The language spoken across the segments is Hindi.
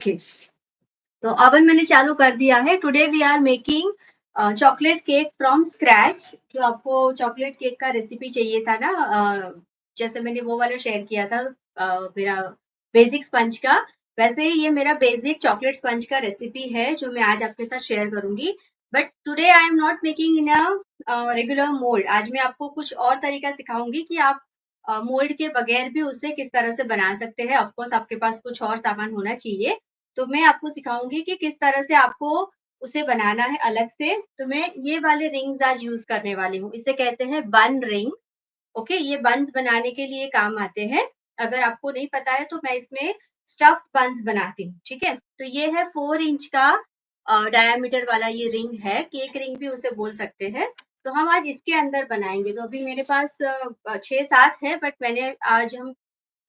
ओके, तो ओवन मैंने चालू कर दिया है। Today we are making chocolate cake from scratch. जो आपको चॉकलेट केक का रेसिपी चाहिए था ना, जैसे मैंने वो वाला शेयर किया था, मेरा बेसिक स्पंज का, वैसे ही ये मेरा बेसिक चॉकलेट स्पंज का रेसिपी है जो मैं आज आपके साथ शेयर करूंगी। But today I am not making in a regular mould. आज मैं आपको कुछ और तरीका सिखाऊंगी कि आप मोल्ड के बगैर भी उसे किस तरह से बना सकते हैं। ऑफकोर्स आपके पास कुछ और सामान होना चाहिए। तो मैं आपको सिखाऊंगी कि किस तरह से आपको उसे बनाना है अलग से। तो मैं ये वाले रिंग्स आज यूज करने वाली हूँ। इसे कहते हैं बन रिंग। ओके, ये बन्स बनाने के लिए काम आते हैं। अगर आपको नहीं पता है तो मैं इसमें स्टफ्ड बन्स बनाती हूँ। ठीक है, तो ये है 4 इंच का डायामीटर वाला ये रिंग है। केक रिंग भी उसे बोल सकते हैं। तो हम आज इसके अंदर बनाएंगे। तो अभी मेरे पास 6-7 है, बट मैंने आज हम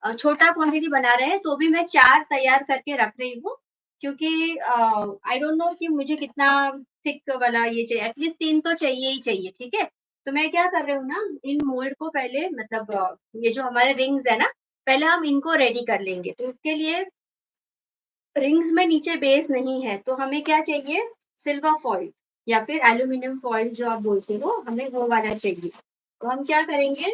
छोटा क्वांटिटी बना रहे हैं, तो भी मैं 4 तैयार करके रख रही हूँ। क्योंकि आई डोंट नो कि मुझे कितना थिक वाला ये चाहिए। एटलीस्ट 3 तो चाहिए ही चाहिए। ठीक है, तो मैं क्या कर रही हूँ ना, इन मोल्ड को पहले मतलब ये जो हमारे रिंग्स है ना, पहले हम इनको रेडी कर लेंगे। तो उसके लिए रिंग्स में नीचे बेस नहीं है, तो हमें क्या चाहिए, सिल्वर फॉइल या फिर एल्यूमिनियम फॉइल जो आप बोलते हो, हमें वो वाला चाहिए। तो हम क्या करेंगे,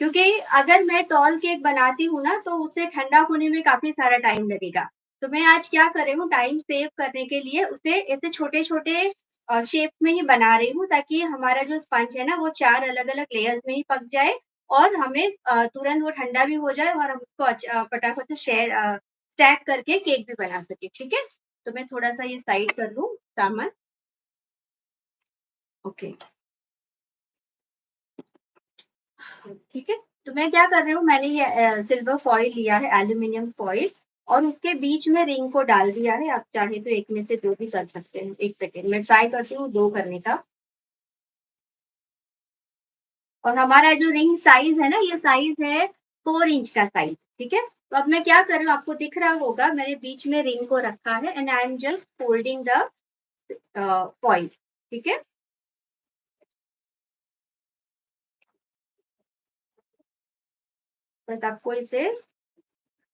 क्योंकि अगर मैं टॉल केक बनाती हूँ ना, तो उसे ठंडा होने में काफी सारा टाइम लगेगा। तो मैं आज क्या कर रही हूँ, टाइम सेव करने के लिए उसे ऐसे छोटे छोटे शेप में ही बना रही हूँ, ताकि हमारा जो स्पंज है ना, वो 4 अलग अलग लेयर्स में ही पक जाए और हमें तुरंत वो ठंडा भी हो जाए और हम उसको फटाफट से स्टैक करके केक भी बना सके। ठीक है, तो मैं थोड़ा सा ये साइड कर लूँ सामान। ओके, ठीक है, तो मैं क्या कर रही हूँ, मैंने ये सिल्वर फॉइल लिया है, एल्यूमिनियम फॉइल, और उसके बीच में रिंग को डाल दिया है। आप चाहे तो एक में से 2 भी कर सकते हैं। एक सेकेंड, मैं ट्राई करती हूँ 2 करने का। और हमारा जो रिंग साइज है ना, ये साइज है 4 इंच का साइज। ठीक है, तो अब मैं क्या कर रही हूँ, आपको दिख रहा होगा, मैंने बीच में रिंग को रखा है and I am just folding the foil. ठीक है, बस आपको इसे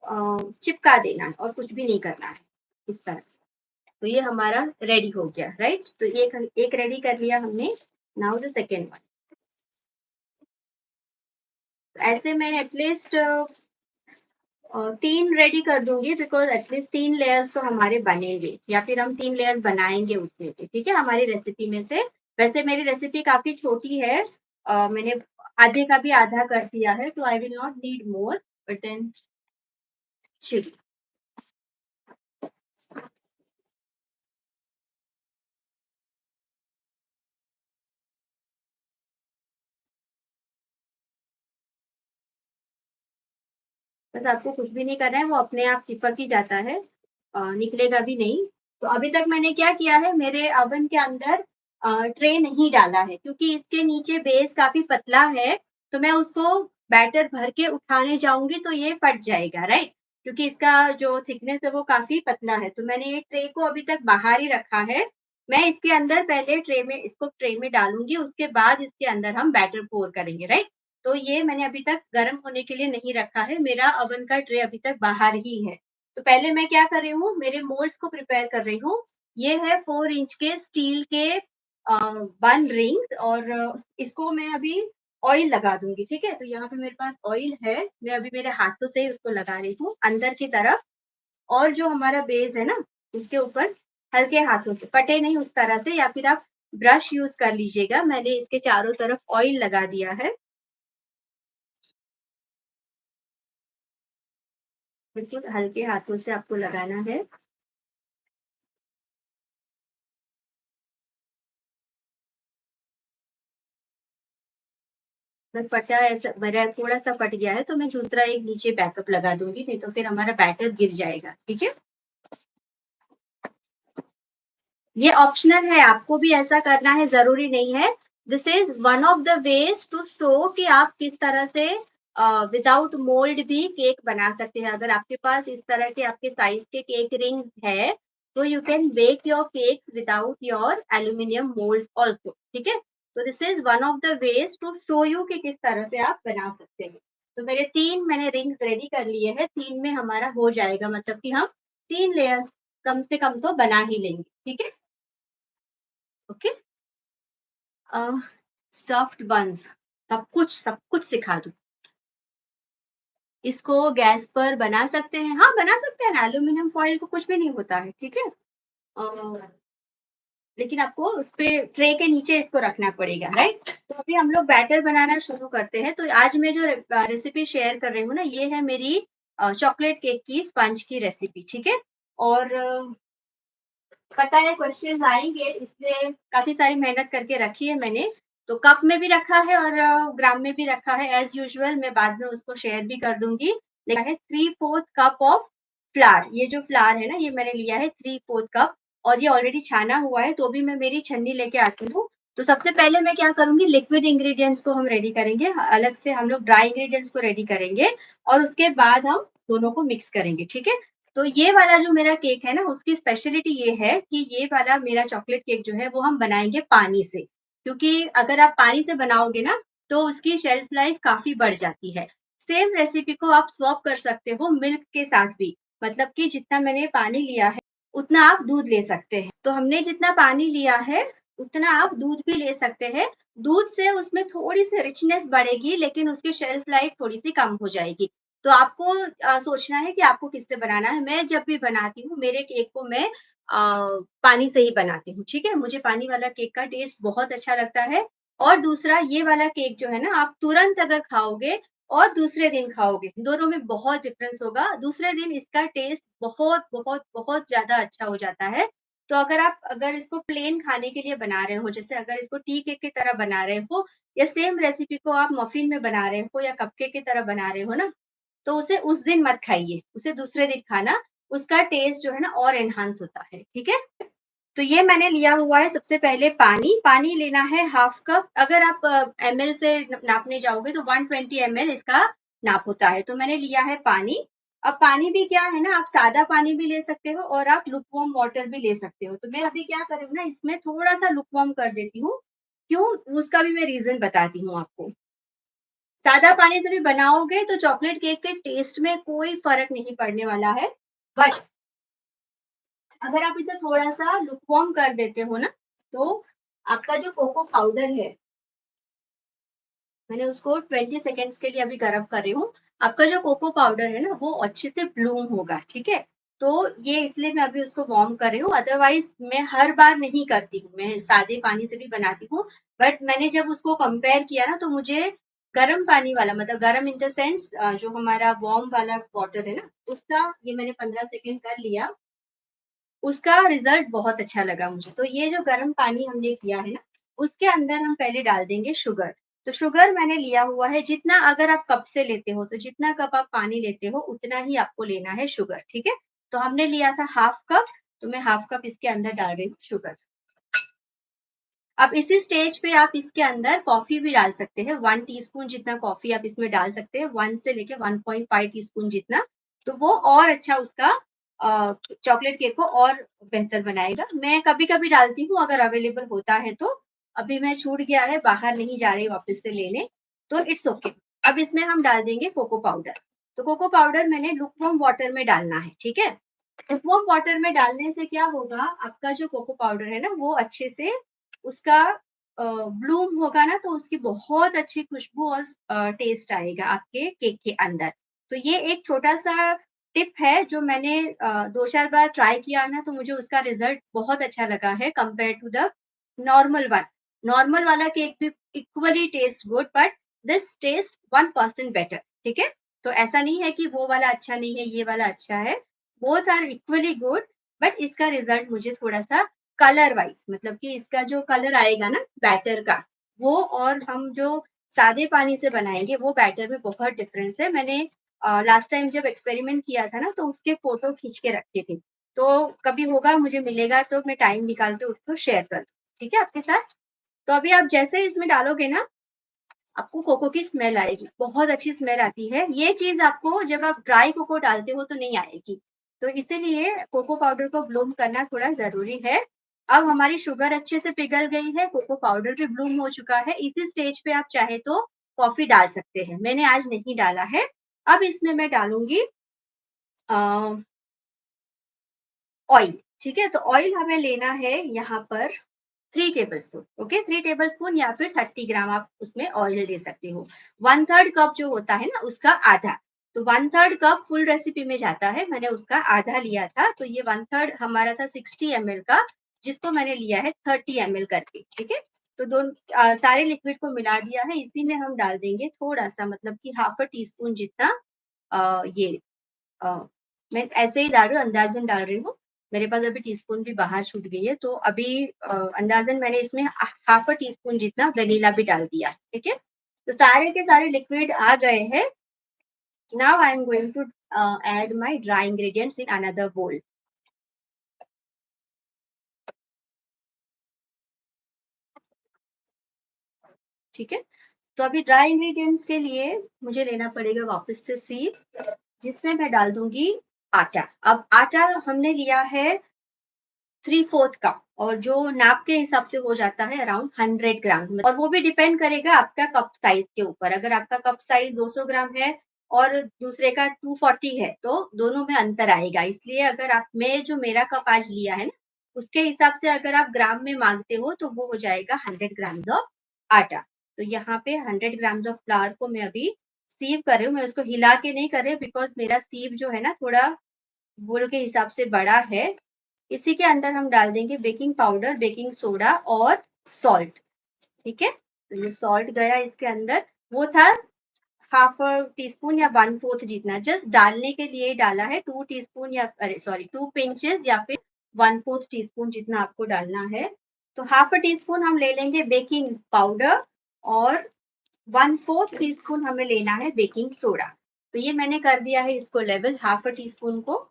चिपका देना है और कुछ भी नहीं करना है, इस तरह से। तो ये हमारा रेडी हो गया, राइट। तो एक एक रेडी कर लिया हमने। Now the second one. ऐसे मैं एटलीस्ट 3 रेडी कर दूंगी, बिकॉज एटलीस्ट 3 लेयर्स तो हमारे बनेंगे, या फिर हम 3 लेयर्स बनाएंगे उसमें से। ठीक है, हमारी रेसिपी में से। वैसे मेरी रेसिपी काफी छोटी है, मैंने आधे का भी आधा कर दिया है, तो I will not need more, but then चलिए। बस आपको कुछ भी नहीं करना है, वो अपने आप चिपक ही जाता है, निकलेगा भी नहीं। तो अभी तक मैंने क्या किया है, मेरे ओवन के अंदर ट्रे नहीं डाला है, क्योंकि इसके नीचे बेस काफी पतला है। तो मैं उसको बैटर भर के उठाने जाऊंगी तो ये फट जाएगा, राइट। क्योंकि इसका जो थिकनेस है वो काफी पतला है। तो मैंने ये ट्रे को अभी तक बाहर ही रखा है। मैं इसके अंदर पहले ट्रे में डालूंगी, उसके बाद इसके अंदर हम बैटर पोर करेंगे, राइट। तो ये मैंने अभी तक गर्म होने के लिए नहीं रखा है। मेरा ओवन का ट्रे अभी तक बाहर ही है। तो पहले मैं क्या कर रही हूँ, मेरे मोल्ड्स को प्रिपेयर कर रही हूँ। ये है 4 इंच के स्टील के बन रिंग्स, और इसको मैं अभी ऑयल लगा दूंगी। ठीक है, तो यहाँ पे मेरे पास ऑयल है। मैं अभी मेरे हाथों से उसको लगा रही हूँ अंदर की तरफ, और जो हमारा बेस है ना, उसके ऊपर हल्के हाथों से, कटे नहीं उस तरह से, या फिर आप ब्रश यूज कर लीजिएगा। मैंने इसके चारों तरफ ऑयल लगा दिया है। बिल्कुल हल्के हाथों से आपको लगाना है। अगर फटा ऐसा मेरा थोड़ा सा फट गया है, तो मैं दूसरा एक नीचे बैकअप लगा दूंगी, नहीं तो फिर हमारा बैटर गिर जाएगा। ठीक है, ये ऑप्शनल है, आपको भी ऐसा करना है, जरूरी नहीं है। This is one of the ways to show कि आप किस तरह से विदाउट मोल्ड भी केक बना सकते हैं। अगर आपके पास इस तरह के आपके साइज के केक रिंग है, तो you can bake your cakes without your aluminium mould also. ठीक है, तो this is one of the ways to show you कि किस तरह से आप बना सकते हैं। तो मैंने रिंग्स रेडी कर लिए हैं। 3 में हमारा हो जाएगा, मतलब कि हम 3 लेयर्स कम से कम तो बना ही लेंगे, ठीक है? ओके? अ, स्टफ्ड बन्स सब कुछ सिखा दूँ। इसको गैस पर बना सकते हैं, हाँ, बना सकते हैं ना, एल्यूमीनियम फॉइल को कुछ भी नहीं होता है, ठीक है? लेकिन आपको उसपे ट्रे के नीचे इसको रखना पड़ेगा, राइट? तो अभी हम लोग बैटर बनाना शुरू करते हैं। तो आज मैं जो रेसिपी शेयर कर रही हूँ ना, ये है मेरी चॉकलेट केक की स्पंज की रेसिपी, ठीक है? और पता है क्वेश्चंस आएँगे, इसलिए काफ़ी सारी मेहनत करके रखी है मैंने। तो कप में भी रखा है और ग्राम में भी रखा है एज़ यूजुअल, मैं बाद में उसको शेयर भी कर दूँगी। लिखा है 3/4 कप ऑफ फ्लार, ये जो फ्लार है ना, ये मैंने लिया है 3/4 कप और ये ऑलरेडी छाना हुआ है, तो भी मैं मेरी छन्नी लेके आती हूँ। तो सबसे पहले मैं क्या करूँगी, लिक्विड इंग्रीडिएंट्स को हम रेडी करेंगे, अलग से हम लोग ड्राई इंग्रीडिएंट्स को रेडी करेंगे और उसके बाद हम दोनों को मिक्स करेंगे, ठीक है? तो ये वाला जो मेरा केक है ना, उसकी स्पेशलिटी ये है कि ये वाला मेरा चॉकलेट केक जो है, वो हम बनाएँगे पानी से। क्योंकि अगर आप पानी से बनाओगे ना, तो उसकी शेल्फ लाइफ काफ़ी बढ़ जाती है। सेम रेसिपी को आप स्वैप कर सकते हो मिल्क के साथ भी। मतलब कि जितना मैंने पानी लिया है, उतना आप दूध ले सकते हैं। तो हमने जितना पानी लिया है, उतना आप दूध भी ले सकते हैं। दूध से उसमें थोड़ी-सी रिचनेस बढ़ेगी, लेकिन उसकी शेल्फ लाइफ थोड़ी-सी कम हो जाएगी। तो आपको सोचना है कि आपको किससे बनाना है। मैं जब भी बनाती हूँ, मेरे केक को मैं पानी से ही बनाती हूँ, ठीक है? मुझे पानी वाला केक का टेस्ट बहुत अच्छा लगता है और दूसरा ये वाला केक जो है ना, आप तुरंत अगर खाओगे और दूसरे दिन खाओगे, दोनों में बहुत डिफरेंस होगा। दूसरे दिन इसका टेस्ट बहुत, बहुत, बहुत ज़्यादा अच्छा हो जाता है। तो अगर इसको प्लेन खाने के लिए बना रहे हो, जैसे अगर इसको टी केक की तरह बना रहे हो या सेम रेसिपी को आप मफिन में बना रहे हो या कपकेक की तरह बना रहे हो ना, तो उसे उस दिन मत खाइए, उसे दूसरे दिन खाना, उसका टेस्ट जो है ना और एनहांस होता है, ठीक है? तो ये मैंने लिया हुआ है सबसे पहले पानी, पानी लेना है हाफ कप, अगर आप एमएल से नापने जाओगे तो 120 एमएल इसका नाप होता है, तो मैंने लिया है पानी। अब पानी भी क्या है ना, आप सादा पानी भी ले सकते हो और आप लुकवार्म वाटर भी ले सकते हो, तो मैं अभी क्या कर रही हूँ ना, इसमें थोड़ा-सा लुकवार्म कर देती हूँ, क्यों? उसका भी मैं रीज़न बताती हूँ आपको। सादा पानी से भी बनाओगे तो चॉकलेट केक के टेस्ट में कोई फ़र्क नहीं पड़ने वाला है। बट अगर आप इसे थोड़ा-सा लुकवार्म कर देते हो ना, तो आपका जो कोको पाउडर है, मैंने उसको 20 सेकंड्स के लिए अभी गरम कर रही हूँ। आपका जो कोको पाउडर है ना, वो अच्छे से ब्लूम होगा, ठीक है? तो ये इसलिए मैं अभी उसको वार्म कर रही हूँ, अदरवाइज़ मैं हर बार नहीं करती हूँ, मैं सादे पानी से भी बनाती हूँ। बट मैंने जब उसको कंपेयर किया ना, तो मुझे गर्म पानी वाला, मतलब गर्म इन द सेंस जो हमारा वार्म वाला वाटर है ना, उसका ये मैंने 15 सेकंड कर लिया, उसका रिज़ल्ट बहुत अच्छा लगा मुझे। तो ये जो गर्म पानी हमने किया है ना, उसके अंदर हम पहले डाल देंगे शुगर। तो शुगर मैंने लिया हुआ है, जितना अगर आप कप से लेते हो, तो जितना कप आप पानी लेते हो, उतना ही आपको लेना है शुगर, ठीक है? तो हमने लिया था हाफ कप, तो मैं हाफ कप इसके अंदर डाल रही हूँ शुगर। अब इसी स्टेज पे आप इसके अंदर कॉफ़ी भी डाल सकते हैं, 1 टीस्पून जितना कॉफ़ी आप इसमें डाल सकते हैं, 1 से लेके 1.5 टीस्पून जितना, तो वो और अच्छा उसका चॉकलेट केक को और बेहतर बनाएगा। मैं कभी-कभी डालती हूँ अगर अवेलेबल होता है तो, अभी मैं छूट गया है, बाहर नहीं जा रही वापस से लेने, तो इट्स ओके। अब इसमें हम डाल देंगे कोको पाउडर। तो कोको पाउडर मैंने लुकवार्म वाटर में डालना है, ठीक है? लुकवार्म वाटर में डालने से क्या होगा, आपका जो कोको पाउडर है ना, वो अच्छे से उसका ब्लूम होगा ना, तो उसकी बहुत अच्छी खुशबू और टेस्ट आएगा आपके केक के अंदर। तो ये एक छोटा-सा टिप है जो मैंने 2-4 बार ट्राई किया ना, तो मुझे उसका रिज़ल्ट बहुत अच्छा लगा है compared to the normal one. Normal वाला केक भी equally taste good, but this taste 1% better, ठीक है? तो ऐसा नहीं है कि वो वाला अच्छा नहीं है, ये वाला अच्छा है। Both are equally good, but इसका रिज़ल्ट मुझे थोड़ा-सा कलर वाइज़, मतलब कि इसका जो कलर आएगा ना बैटर का, वो और हम जो सादे पानी से बनाएँगे, वो बैटर में बहुत डिफ़रेंस है। मैंने लास्ट टाइम जब एक्सपेरिमेंट किया था ना, तो उसके फ़ोटो खींच के रखे थे। तो कभी होगा, मुझे मिलेगा तो मैं टाइम निकाल के उसको शेयर कर ठीक है आपके साथ? तो अभी आप जैसे ही इसमें डालोगे ना, आपको कोको की स्मेल आएगी, बहुत अच्छी स्मेल आती है। ये चीज़ आपको जब आप ड्राई कोको डालते हो तो नहीं आएगी। तो इसीलिए कोको पाउडर को ब्लूम करना थोड़ा ज़रूरी है। अब हमारी शुगर अच्छे से पिघल गई है, कोको पाउडर भी ब्लूम हो चुका है। इसी स्टेज पे आप चाहे तो कॉफ़ी डाल सकते हैं। मैंने आज नहीं डाला है। अब इसमें मैं डालूँगी अ ऑयल, ठीक है? तो ऑयल हमें लेना है यहाँ पर 3 टेबलस्पून, ओके? 3 टेबलस्पून या फिर 30 ग्राम आप उसमें ऑयल ले सकते हो। 1/3 कप जो होता है ना उसका आधा, तो 1/3 कप फुल रेसिपी में जाता है, मैंने उसका आधा लिया था, तो ये 1/3 हमारा था 60 ml का, जिसको मैंने लिया है 30 ml करके, ठीक है? तो सारे लिक्विड को मिला दिया है, इसी में हम डाल देंगे थोड़ा-सा मतलब कि हाफ अ टी स्पून जितना ये अ, मैं ऐसे ही डाल रही हूँ, अंदाज़न डाल रही हूँ। मेरे पास अभी टीस्पून भी बाहर छूट गई है, तो अभी अंदाज़न मैंने इसमें हाफ अ टीस्पून जितना वेनिला भी डाल दिया, ठीक है? तो सारे के सारे लिक्विड आ गए हैं। Now I am going to add my dry ingredients in another bowl, ठीक है? तो अभी ड्राई इंग्रीडिएंट्स के लिए मुझे लेना पड़ेगा वापस से सीप, जिसमें मैं डाल दूँगी आटा। अब आटा हमने लिया है 3/4 कप और जो नाप के हिसाब से हो जाता है अराउंड 100 ग्राम और वो भी डिपेंड करेगा आपका कप साइज के ऊपर। अगर आपका कप साइज 200 ग्राम है और दूसरे का 240 है, तो दोनों में अंतर आएगा। इसलिए अगर आप मैं जो मेरा कप आज लिया है ना, उसके हिसाब से अगर आप ग्राम में माँगते हो, तो वो हो जाएगा 100 ग्राम्स ऑफ आटा। तो यहाँ पे 100 ग्राम्स ऑफ फ्लावर को मैं अभी सीव कर रही हूँ। मैं उसको हिला के नहीं कर रही बिकॉज़ मेरा सीव जो है ना थोड़ा बोल के हिसाब से बड़ा है। इसी के अंदर हम डाल देंगे बेकिंग पाउडर, बेकिंग सोडा और सॉल्ट, ठीक है? तो ये सॉल्ट गया इसके अंदर, वो था हाफ अ टीस्पून या 1/4 जितना, जस्ट डालने के लिए डाला है। 2 टीस्पून या अरे सॉरी 2 पिंचेस या फिर 1/4 टीस्पून जितना आपको डालना है। तो हाफ अ टीस्पून हम ले लेंगे बेकिंग पाउडर और 1/4 टीस्पून हमें लेना है बेकिंग सोडा। तो ये मैंने कर दिया है इसको लेवल हाफ अ टीस्पून को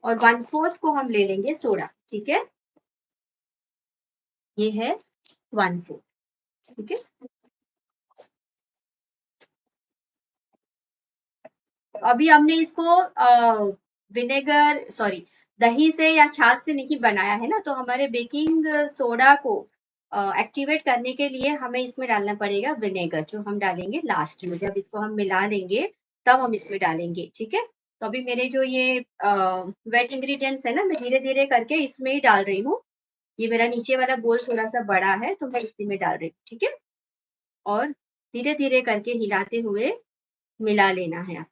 और 1/4 को हम ले लेंगे सोडा, ठीक है? ये है 1/4, ठीक है? अभी हमने इसको विनेगर सॉरी दही से या छाछ से नहीं बनाया है ना, तो हमारे बेकिंग सोडा को एक्टिवेट करने के लिए हमें इसमें डालना पड़ेगा विनेगर, जो हम डालेंगे लास्ट में। जब इसको हम मिला लेंगे, तब हम इसमें डालेंगे, ठीक है? तो अभी मेरे जो ये वेट इंग्रीडिएंट्स है ना, मैं धीरे-धीरे करके इसमें ही डाल रही हूँ। ये मेरा नीचे वाला बोल थोड़ा-सा बड़ा है, तो मैं इसी में डाल रही हूँ, ठीक है? और धीरे-धीरे करके हिलाते हुए मिला लेना है।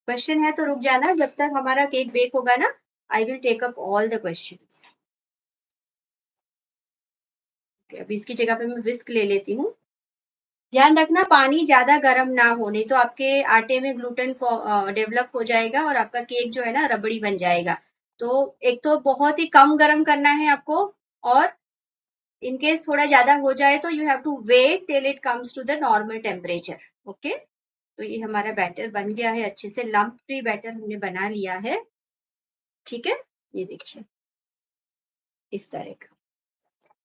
क्वेश्चन है तो रुक जाना, जब तक हमारा केक बेक होगा ना, I will take up all the questions. अभी इसकी जगह पे मैं विस्क ले लेती हूँ। ध्यान रखना पानी ज़्यादा गर्म ना हो, नहीं तो आपके आटे में ग्लूटेन डेवलप हो जाएगा और आपका केक जो है ना रबड़ी बन जाएगा। तो एक तो बहुत ही कम गरम करना है आपको और इन केस थोड़ा ज़्यादा हो जाए तो you have to wait till it comes to the normal temperature, okay? तो ये हमारा बैटर बन गया है अच्छे से, लम्प फ्री बैटर हमने बना लिया है, ठीक है? ये देखिए, इस तरह का।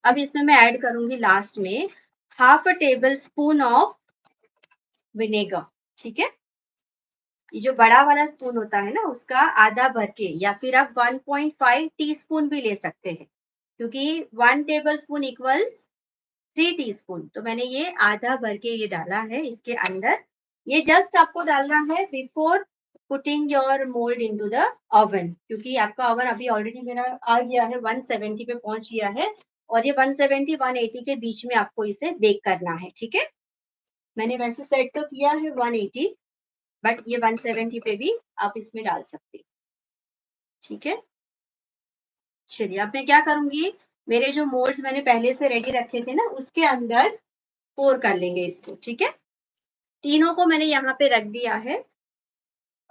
अब इसमें मैं ऐड करूँगी लास्ट में half a table spoon of vinegar, ठीक है? ये जो बड़ा वाला स्पून होता है ना, उसका आधा भर के या फिर आप 1.5 टीस्पून भी ले सकते हैं, क्योंकि 1 टेबल स्पून इक्वल्स 3 टीस्पून। तो मैंने ये आधा भर के ये डाला है इसके अंदर। ये जस्ट आपको डालना है before putting your mould into the oven, क्योंकि आपका ओवन अभी ऑलरेडी मेरा आ गया है 170 पे पहुंच गया है और ये 170 180 के बीच में आपको इसे बेक करना है, ठीक है? मैंने वैसे सेट तो किया है 180, बट ये 170 पे भी आप इसमें डाल सकते हैं, ठीक है? चलिए अब मैं क्या करूंगी, मेरे जो मोल्ड्स मैंने पहले से रेडी रखे थे ना, उसके अंदर पोर कर लेंगे इसको, ठीक है? तीनों को मैंने यहाँ पे रख दिया है।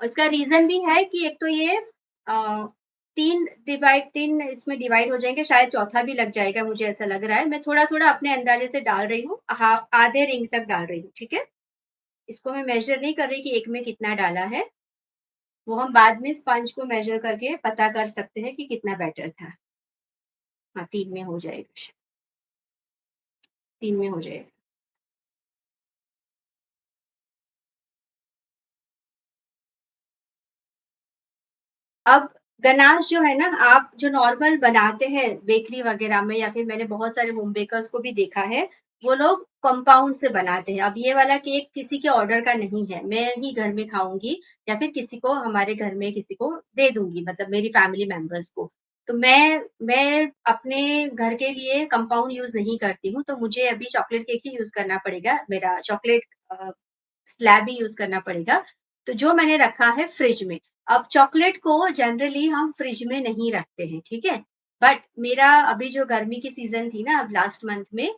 और इसका रीज़न भी है कि एक तो ये 3 इसमें डिवाइड हो जाएँगे, शायद चौथा भी लग जाएगा, मुझे ऐसा लग रहा है। मैं थोड़ा-थोड़ा अपने अंदाज़े से डाल रही हूँ, हाफ आधे रिंग तक डाल रही हूँ, ठीक है? इसको मैं मेज़र नहीं कर रही कि एक में कितना डाला है, वो हम बाद में स्पंज को मेज़र करके पता कर सकते हैं कि कितना बैटर था। हाँ, 3 में हो जाएगा 3 में हो जाएगा। अब गनाश जो है ना, आप जो नॉर्मल बनाते हैं बेकरी वगैरह में या फिर मैंने बहुत सारे होम बेकर्स को भी देखा है, वो लोग कंपाउंड से बनाते हैं। अब ये वाला केक किसी के ऑर्डर का नहीं है, मैं ही घर में खाऊँगी या फिर किसी को हमारे घर में किसी को दे दूँगी, मतलब मेरी फैमिली मेंबर्स को। तो मैं अपने घर के लिए कंपाउंड यूज़ नहीं करती हूँ, तो मुझे अभी चॉकलेट केक ही यूज़ करना पड़ेगा, मेरा चॉकलेट स्लैब ही यूज़ करना पड़ेगा। तो जो मैंने रखा है फ्रिज में। अब चॉकलेट को जनरली हम फ्रिज में नहीं रखते हैं, ठीक है? बट मेरा अभी जो गर्मी की सीज़न थी ना अब लास्ट मंथ में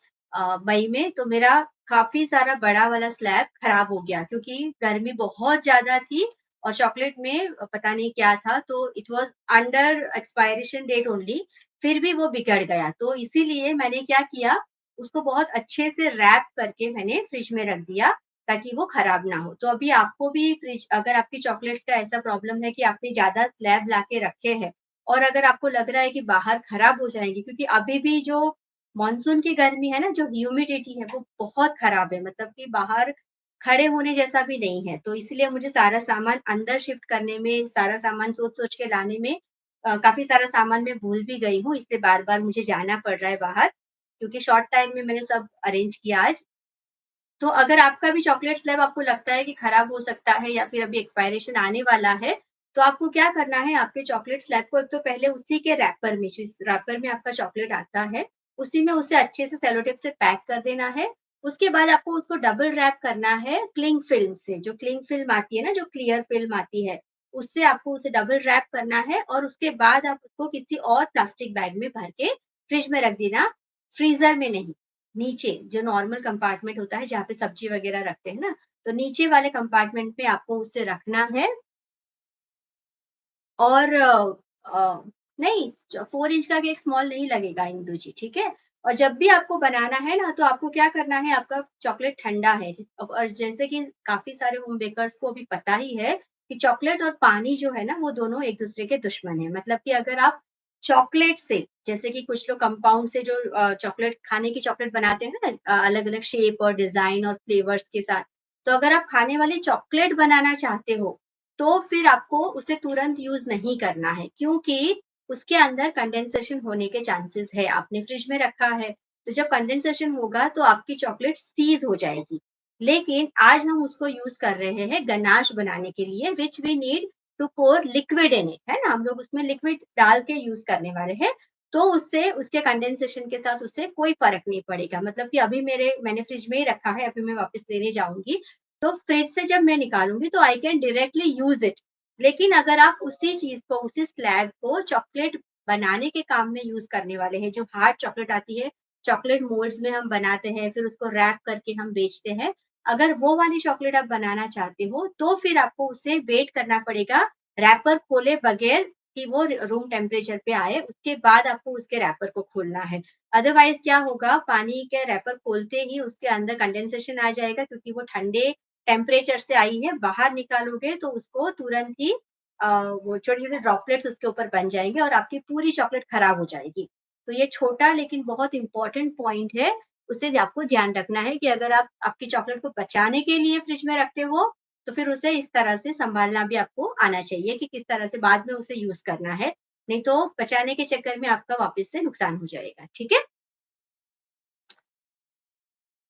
मई में, तो मेरा काफ़ी सारा बड़ा वाला स्लैब खराब हो गया क्योंकि गर्मी बहुत ज़्यादा थी और चॉकलेट में पता नहीं क्या था, तो it was under expiration date only, फिर भी वो बिगड़ गया। तो इसीलिए मैंने क्या किया, उसको बहुत अच्छे से रैप करके मैंने फ्रिज में रख दिया ताकि वो खराब ना हो। तो अभी आपको भी फ्रिज अगर आपकी चॉकलेट्स का ऐसा प्रॉब्लम है कि आपने ज़्यादा स्लैब लाके रखे हैं और अगर आपको लग रहा है कि बाहर खराब हो जाएँगी, क्योंकि अभी भी जो मानसून की गर्मी है ना, जो ह्यूमिडिटी है वो बहुत खराब है, मतलब कि बाहर खड़े होने जैसा भी नहीं है। तो इसलिए मुझे सारा सामान अंदर शिफ्ट करने में, सारा सामान सोच-सोच के लाने में काफ़ी सारा सामान मैं भूल भी गई हूँ, इसलिए बार-बार मुझे जाना पड़ रहा है बाहर, क्योंकि शॉर्ट टाइम में मैंने सब अरेंज किया आज। तो अगर आपका भी चॉकलेट स्लैब आपको लगता है कि खराब हो सकता है या फिर अभी एक्सपायरेशन आने वाला है, तो आपको क्या करना है, आपके चॉकलेट स्लैब को एक तो पहले उसी के रैपर में, जिस रैपर में आपका चॉकलेट आता है, उसी में उसे अच्छे से सेलो टेप से पैक कर देना है। उसके बाद आपको उसको डबल रैप करना है क्लिंग फिल्म से, जो क्लिंग फिल्म आती है ना, जो क्लियर फिल्म आती है, उससे आपको उसे डबल रैप करना है और उसके बाद आप उसको किसी और प्लास्टिक बैग में भर के फ्रिज में रख देना, फ्रीज़र में नहीं। नीचे जो नॉर्मल कंपार्टमेंट होता है जहाँ पे सब्जी वगैरह रखते हैं ना, तो नीचे वाले कंपार्टमेंट में आपको उसे रखना है और नहीं 4 इंच का केक स्मॉल नहीं लगेगा इंदु जी, ठीक है? और जब भी आपको बनाना है ना, तो आपको क्या करना है, आपका चॉकलेट ठंडा है और जैसे कि काफ़ी सारे होम बेकर्स को अभी पता ही है कि चॉकलेट और पानी जो है ना, वो दोनों एक-दूसरे के दुश्मन हैं। मतलब कि अगर आप चॉकलेट से, जैसे कि कुछ लोग कंपाउंड से जो चॉकलेट खाने की चॉकलेट बनाते हैं ना अलग-अलग शेप और डिज़ाइन और फ्लेवर्स के साथ, तो अगर आप खाने वाली चॉकलेट बनाना चाहते हो, तो फिर आपको उसे तुरंत यूज़ नहीं करना है, क्योंकि उसके अंदर कंडेंसेशन होने के चांसेस है। आपने फ्रिज में रखा है, तो जब कंडेंसेशन होगा तो आपकी चॉकलेट सीज़ हो जाएगी। लेकिन आज हम उसको यूज़ कर रहे हैं गनाश बनाने के लिए, which we need to pour liquid in it, है ना? हम लोग उसमें लिक्विड डाल के यूज़ करने वाले हैं, तो उससे उसके कंडेंसेशन के साथ उससे कोई फ़र्क नहीं पड़ेगा। मतलब कि अभी मैंने फ्रिज में ही रखा है, अभी मैं वापस लेने जाऊँगी, तो फ्रिज से जब मैं निकालूँगी तो I can directly use it. लेकिन अगर आप उसी चीज़ को, उसी स्लैब को चॉकलेट बनाने के काम में यूज़ करने वाले हैं, जो हार्ड चॉकलेट आती है, चॉकलेट मोल्ड्स में हम बनाते हैं, फिर उसको रैप करके हम बेचते हैं। अगर वो वाली चॉकलेट आप बनाना चाहते हो, तो फिर आपको उसे वेट करना पड़ेगा, रैपर खोले बगैर कि वो रूम टेम्परेचर पे आए, उसके बाद आपको उसके रैपर को खोलना है। अदरवाइज़ क्या होगा, पानी के रैपर खोलते ही उसके अंदर कंडेंसेशन आ जाएगा, क्योंकि वो ठंडे टेम्परेचर से आई है, बाहर निकालोगे तो उसको तुरंत ही वो छोटे-छोटे ड्रॉपलेट्स उसके ऊपर बन जाएँगे और आपकी पूरी चॉकलेट खराब हो जाएगी। तो ये छोटा लेकिन बहुत इम्पोर्टेंट पॉइंट है, उसे आपको ध्यान रखना है कि अगर आप आपकी चॉकलेट को बचाने के लिए फ्रिज में रखते हो, तो फिर उसे इस तरह से सँभालना भी आपको आना चाहिए कि किस तरह से बाद में उसे यूज़ करना है। नहीं तो बचाने के चक्कर में आपका वापस से नुकसान हो जाएगा, ठीक है?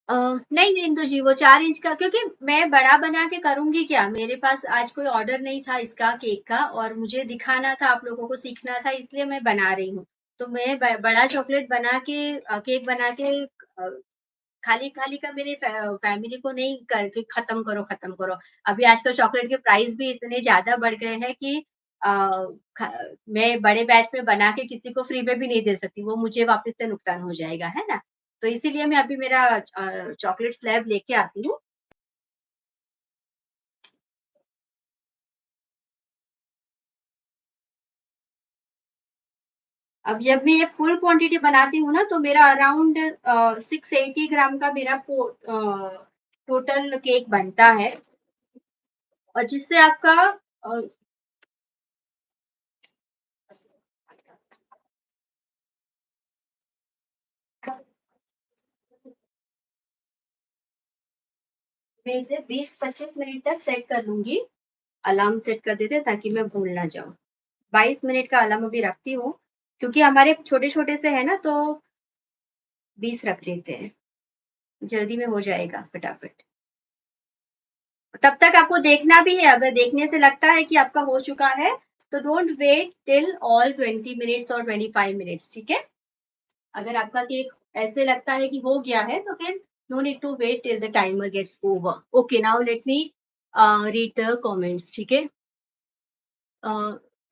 अ, नहीं, नहीं इंदु जी, वो 4 इंच का, क्योंकि मैं बड़ा बना के करूँगी क्या? मेरे पास आज कोई ऑर्डर नहीं था इसका केक का और मुझे दिखाना था, आप लोगों को सीखना था, इसलिए मैं बना रही हूँ। तो मैं बड़ा चॉकलेट बना के केक बना के खाली-खाली का मेरे फैमिली को नहीं करके खत्म करो। अभी आजकल चॉकलेट के प्राइस भी इतने ज़्यादा बढ़ गए हैं कि अ, ख मैं बड़े बैच में बना के किसी को फ्री में भी नहीं दे सकती, वो मुझे वापस से नुकसान हो जाएगा, है ना? तो इसीलिए मैं अभी मेरा चॉकलेट स्लैब लेके आती हूँ। अब जब मैं ये फुल क्वांटिटी बनाती हूँ ना, तो मेरा अराउंड 680 ग्राम का मेरा टोटल केक बनता है और जिससे आपका मैं इसे 20-25 मिनट तक सेट कर लूँगी। अलार्म सेट कर देते हैं ताकि मैं भूल ना जाऊँ। 22 मिनट का अलार्म अभी रखती हूँ, क्योंकि हमारे छोटे-छोटे से है ना, तो 20 रख लेते हैं। जल्दी में हो जाएगा फटाफट। तब तक आपको देखना भी है, अगर देखने से लगता है कि आपका हो चुका है, तो don't wait till all 20 minutes और 25 मिनट्स, ठीक है? अगर आपका केक ऐसे लगता है कि हो गया है, तो फिर no need to wait till the timer gets over. Okay, now let me read the comments, ठीक है? अ,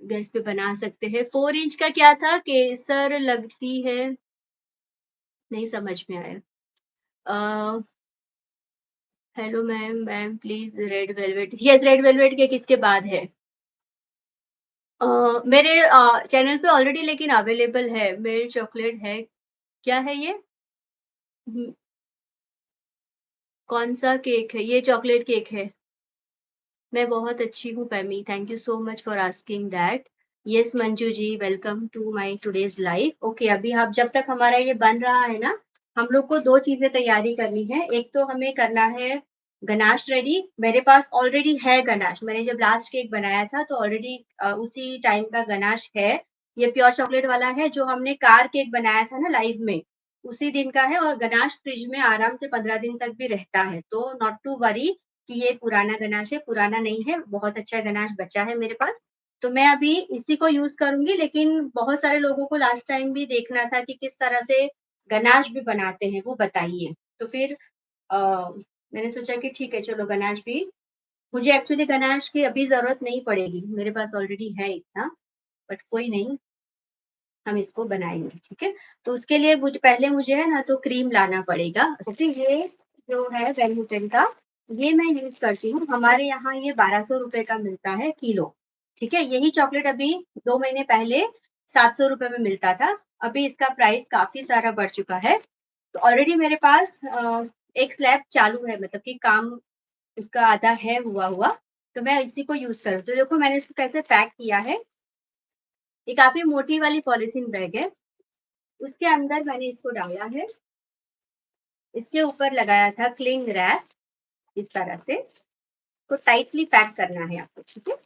गैस पे बना सकते हैं। 4 इंच का क्या था? केसर लगती है, नहीं समझ में आया। Uh, hello ma'am, ma'am please red velvet, yes red velvet cake इसके बाद है। मेरे चैनल पे ऑलरेडी लेकिन अवेलेबल है, मेरे चॉकलेट है। क्या है ये? हुँ, कौन-सा केक है? ये चॉकलेट केक है। मैं बहुत अच्छी हूँ पैमी, thank you so much for asking that. Yes Manju ji, welcome to my today's live. Okay, अभी आप जब तक हमारा ये बन रहा है ना, हम लोग को 2 चीज़ें तैयारी करनी है। एक तो हमें करना है गनाश रेडी, मेरे पास ऑलरेडी है गनाश। मैंने जब लास्ट केक बनाया था तो ऑलरेडी उसी टाइम का गनाश है। ये प्योर चॉकलेट वाला है जो हमने कार केक बनाया था ना लाइव में, उसी दिन का है और गनाश फ्रिज में आराम से 15 दिन तक भी रहता है। तो नॉट टू वरी कि ये पुराना गनाश है, पुराना नहीं है, बहुत अच्छा गनाश बचा है मेरे पास। तो मैं अभी इसी को यूज़ करूँगी, लेकिन बहुत सारे लोगों को लास्ट टाइम भी देखना था कि किस तरह से गनाश भी बनाते हैं, वो बताइए। तो फिर अ, मैंने सोचा कि ठीक है चलो गनाश भी, मुझे एक्चुअली गनाश की अभी ज़रूरत नहीं पड़ेगी, मेरे पास ऑलरेडी है इतना, बट कोई नहीं, हम इसको बनाएँगे, ठीक है? तो उसके लिए मुझे है ना तो क्रीम लाना पड़ेगा। तो ये जो है वेलमुटन का, ये मैं यूज़ करती हूँ। हमारे यहाँ ये ₹1200 का मिलता है किलो, ठीक है? यही चॉकलेट अभी 2 महीने पहले ₹700 में मिलता था। अभी इसका प्राइस काफ़ी सारा बढ़ चुका है। तो ऑलरेडी मेरे पास एक स्लैब चालू है, मतलब कि काम उसका आधा है हुआ हुआ, तो मैं इसी को यूज़ करूँ। तो देखो मैंने इसको कैसे पैक किया है, ये काफ़ी मोटी वाली पॉलीथीन बैग है। उसके अंदर मैंने इसको डाला है, इसके ऊपर लगाया था क्लिंग रैप, इस तरह से, तो टाइटली पैक करना है आपको, ठीक है?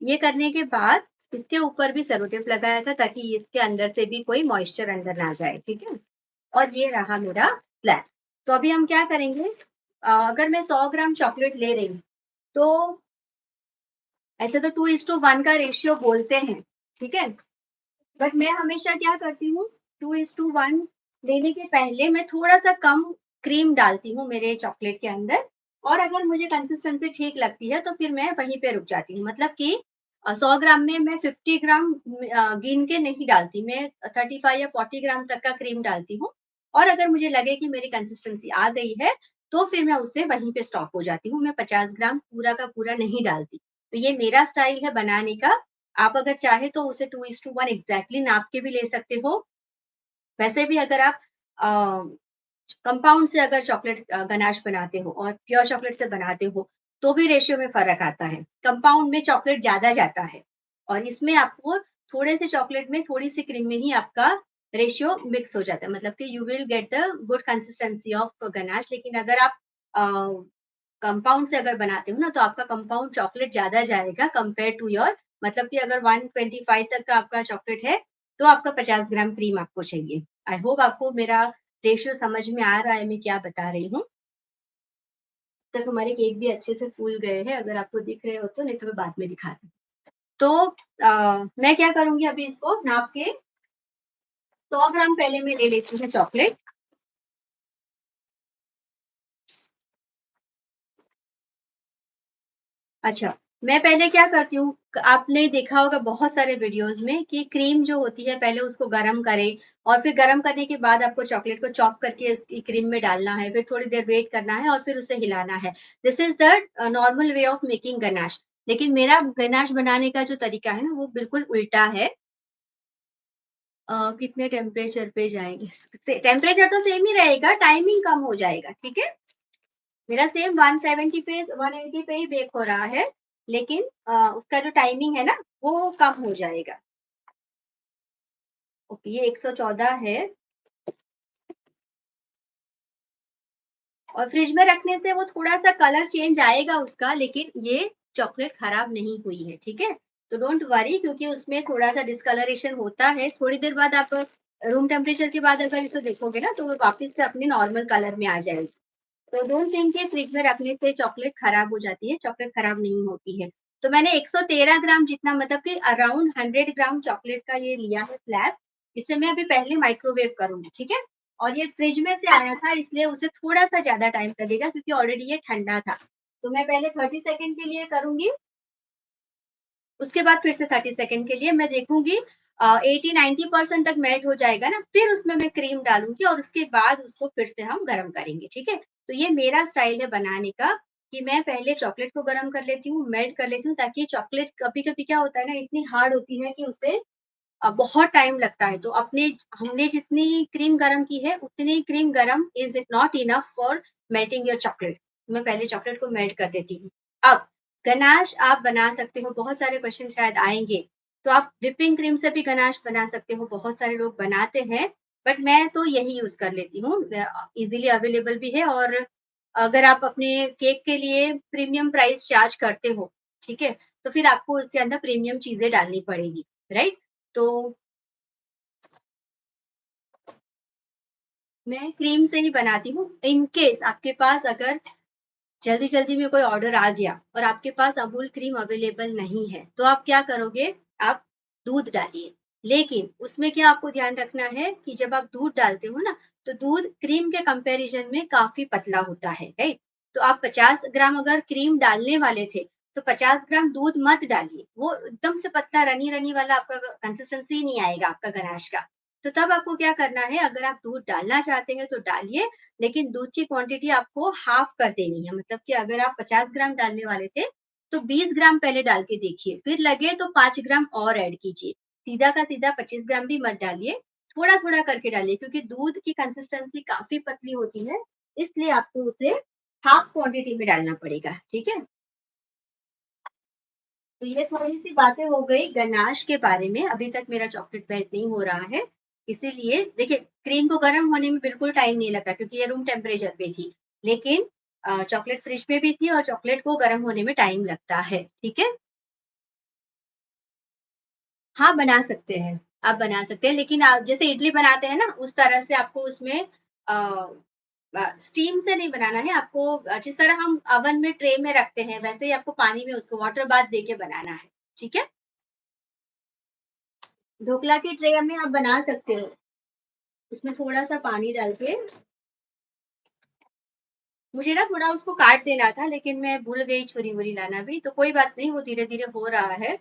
ये करने के बाद इसके ऊपर भी सेलो टेप लगाया था ताकि इसके अंदर से भी कोई मॉइस्चर अंदर ना जाए, ठीक है? और ये रहा मेरा स्लैब। तो अभी हम क्या करेंगे, अगर मैं 100 ग्राम चॉकलेट ले रही हूँ, तो ऐसे तो 2:1 का रेशियो बोलते हैं, ठीक है? बट मैं हमेशा क्या करती हूँ, 2:1 लेने के पहले मैं थोड़ा-सा कम क्रीम डालती हूँ मेरे चॉकलेट के अंदर, और अगर मुझे कंसिस्टेंसी ठीक लगती है, तो फिर मैं वहीं पे रुक जाती हूँ। मतलब कि 100 ग्राम में मैं 50 ग्राम गिन के नहीं डालती, मैं 35 या 40 ग्राम तक का क्रीम डालती हूँ, और अगर मुझे लगे कि मेरी कंसिस्टेंसी आ गई है, तो फिर मैं उससे वहीं पे स्टॉप हो जाती हूँ। मैं 50 ग्राम पूरा का पूरा नहीं डालती। तो ये मेरा स्टाइल है बनाने का। आप अगर चाहे तो उसे 2:1 एग्ज़ैक्टली नाप के भी ले सकते हो। वैसे भी अगर आप अ, कंपाउंड से अगर चॉकलेट गनाश बनाते हो और प्योर चॉकलेट से बनाते हो, तो भी रेशियो में फ़र्क आता है। कंपाउंड में चॉकलेट ज़्यादा जाता है और इसमें आपको थोड़े से चॉकलेट में थोड़ी-सी क्रीम में ही आपका रेशियो मिक्स हो जाता है। मतलब कि you will get the good consistency of ganache. लेकिन अगर आप अ, कंपाउंड से अगर बनाते हो ना, तो आपका कंपाउंड चॉकलेट ज़्यादा जाएगा कंपेयर टू योर, मतलब कि अगर 125 तक का आपका चॉकलेट है, तो आपका 50 ग्राम क्रीम आपको चाहिए। आई होप आपको मेरा रेशियो समझ में आ रहा है मैं क्या बता रही हूँ। तक हमारे केक भी अच्छे से फूल गए हैं, अगर आपको दिख रहे हो तो, नहीं तो मैं बाद में दिखाती हूँ। तो मैं क्या करूँगी अभी इसको नाप के 100 ग्राम पहले मैं ले लेती हूँ चॉकलेट। अच्छा, मैं पहले क्या करती हूँ, आपने देखा होगा बहुत सारे वीडियोज़ में कि क्रीम जो होती है पहले उसको गरम करें और फिर गरम करने के बाद आपको चॉकलेट को चॉप करके इसकी क्रीम में डालना है, फिर थोड़ी देर वेट करना है और फिर उसे हिलाना है। This is the normal way of making ganache. लेकिन मेरा गनाश बनाने का जो तरीका है ना, वो बिल्कुल उल्टा है। कितने टेम्परेचर पे जाएँगे? टेम्परेचर तो सेम ही रहेगा, टाइमिंग कम हो जाएगा, ठीक है? मेरा सेम 170 पे 180 पे ही बेक हो रहा है, लेकिन उसका जो टाइमिंग है ना, वो कम हो जाएगा। ओके, ये 114 है और फ्रिज में रखने से वो थोड़ा-सा कलर चेंज आएगा उसका, लेकिन ये चॉकलेट खराब नहीं हुई है, ठीक है? तो डोंट वरी, क्योंकि उसमें थोड़ा-सा डिस्कलरेशन होता है, थोड़ी देर बाद आप रूम टेम्परेचर के बाद अगर इसको देखोगे ना तो वो वापस से अपने नॉर्मल कलर में आ जाएगी। तो डोंट थिंक कि फ्रिज में रखने से चॉकलेट खराब हो जाती है, चॉकलेट खराब नहीं होती है। तो मैंने 113 ग्राम जितना मतलब कि अराउंड 100 ग्राम चॉकलेट का ये लिया है स्लैब। इसे मैं अभी पहले माइक्रोवेव करूँगी, ठीक है? और ये फ्रिज में से आया था इसलिए उसे थोड़ा-सा ज़्यादा टाइम लगेगा क्योंकि ऑलरेडी ये ठंडा था। तो मैं पहले 30 सेकंड के लिए करूँगी, उसके बाद फिर से 30 सेकंड के लिए मैं देखूँगी 80-90% तक मेल्ट हो जाएगा ना, फिर उसमें मैं क्रीम डालूँगी और उसके बाद उसको फिर से हम गरम करेंगे, ठीक है? तो ये मेरा स्टाइल है बनाने का कि मैं पहले चॉकलेट को गरम कर लेती हूँ, मेल्ट कर लेती हूँ ताकि चॉकलेट कभी-कभी क्या होता है ना इतनी हार्ड होती है कि उसे बहुत टाइम लगता है। तो अपने हमने जितनी क्रीम गरम की है, उतनी क्रीम गरम is it not enough for melting your chocolate. मैं पहले चॉकलेट को मेल्ट कर देती हूँ। अब गनाश आप बना सकते हो, बहुत सारे क्वेश्चन शायद आएँगे। तो आप व्हिपिंग क्रीम से भी गनाश बना सकते हो, बहुत सारे लोग बनाते हैं, बट मैं तो यही यूज़ कर लेती हूँ। ईज़िली अवेलेबल भी है और अगर आप अपने केक के लिए प्रीमियम प्राइस चार्ज करते हो, ठीक है? तो फिर आपको उसके अंदर प्रीमियम चीज़ें डालनी पड़ेगी, राइट? तो मैं क्रीम से ही बनाती हूँ। इन केस आपके पास अगर जल्दी-जल्दी में कोई ऑर्डर आ गया और आपके पास अमूल क्रीम अवेलेबल नहीं है, तो आप क्या करोगे? आप दूध डालिए। लेकिन उसमें क्या आपको ध्यान रखना है कि जब आप दूध डालते हो ना, तो दूध क्रीम के कंपैरिज़न में काफ़ी पतला होता है, राइट? तो आप 50 ग्राम अगर क्रीम डालने वाले थे, तो 50 ग्राम दूध मत डालिए। वो एकदम से पतला रनी-रनी वाला आपका कंसिस्टेंसी नहीं आएगा आपका गनाश का। तो तब आपको क्या करना है, अगर आप दूध डालना चाहते हैं, तो डालिए लेकिन दूध की क्वांटिटी आपको हाफ कर देनी है मतलब कि अगर आप 50 ग्राम डालने वाले थे, तो 20 ग्राम पहले डाल के देखिए, फिर लगे तो 5 ग्राम और ऐड कीजिए। सीधा का सीधा 25 ग्राम भी मत डालिए, थोड़ा-थोड़ा करके डालिए क्योंकि दूध की कंसिस्टेंसी काफ़ी पतली होती है, इसलिए आपको उसे हाफ क्वांटिटी में डालना पड़ेगा, ठीक है? तो ये थोड़ी-सी बातें हो गई गनाश के बारे में, अभी तक मेरा चॉकलेट मेल्ट नहीं हो रहा है, इसीलिए देखिए क्रीम को गर्म होने में बिल्कुल टाइम नहीं लगा क्योंकि ये रूम टेम्परेचर पे थी। लेकिन चॉकलेट फ्रिज में भी थी और चॉकलेट को गर्म होने में टाइम लगता है, ठीक है? हाँ, बना सकते हैं, आप बना सकते हैं लेकिन आप जैसे इडली बनाते हैं ना, उस तरह से आपको उसमें स्टीम से नहीं बनाना है, आपको जिस तरह हम ओवन में ट्रे में रखते हैं, वैसे ही आपको पानी में उसको वाटर बाथ देके बनाना है, ठीक है? ढोकला की ट्रे में आप बना सकते हो। उसमें थोड़ा-सा पानी डाल के मुझे ना थोड़ा उसको काट देना था लेकिन मैं भूल गई छुरी-वुरी लाना भी, तो कोई बात नहीं वो धीरे-धीरे हो रहा है।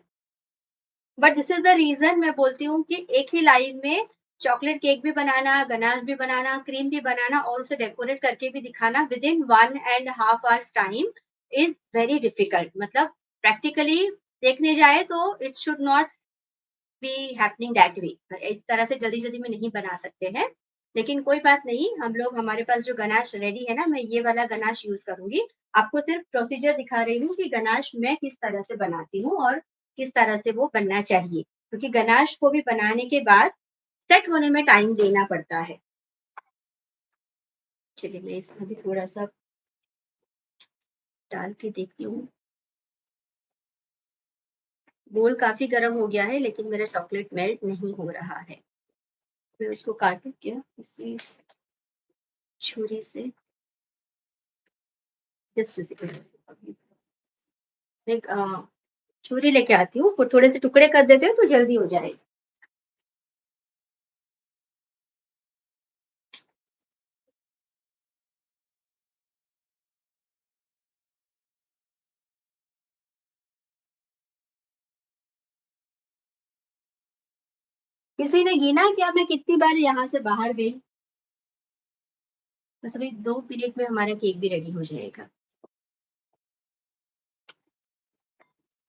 But this is the reason मैं बोलती हूँ कि एक ही लाइव में चॉकलेट केक भी बनाना, गनाश भी बनाना, क्रीम भी बनाना और उसे डेकोरेट करके भी दिखाना within 1 and half hours time is very difficult मतलब प्रैक्टिकली देखने जाए तो it should not be happening that way इस तरह से जल्दी-जल्दी में नहीं बना सकते हैं। लेकिन कोई बात नहीं, हम लोग हमारे पास जो गनाश रेडी है ना, मैं ये वाला गनाश यूज़ करूँगी। आपको सिर्फ प्रोसीजर दिखा रही हूँ कि गनाश मैं किस तरह से बनाती हूँ और किस तरह से वो बनना चाहिए। क्योंकि गनाश को भी बनाने के बाद सेट होने में टाइम देना पड़ता है। चलिए मैं इसमें भी थोड़ा-सा डाल के देखती हूँ। बोल काफ़ी गरम हो गया है लेकिन मेरा चॉकलेट मेल्ट नहीं हो रहा है। मैं उसको काटूँ क्या? इसी छुरी से जस्ट अ सेकंड मैं एक छुरी लेके आती हूँ, फिर थोड़े से टुकड़े कर देते हैं तो जल्दी हो जाएगा। किसी ने गिना क्या मैं कितनी बार यहाँ से बाहर गई? बस अभी 2 मिनट में हमारा केक भी रेडी हो जाएगा।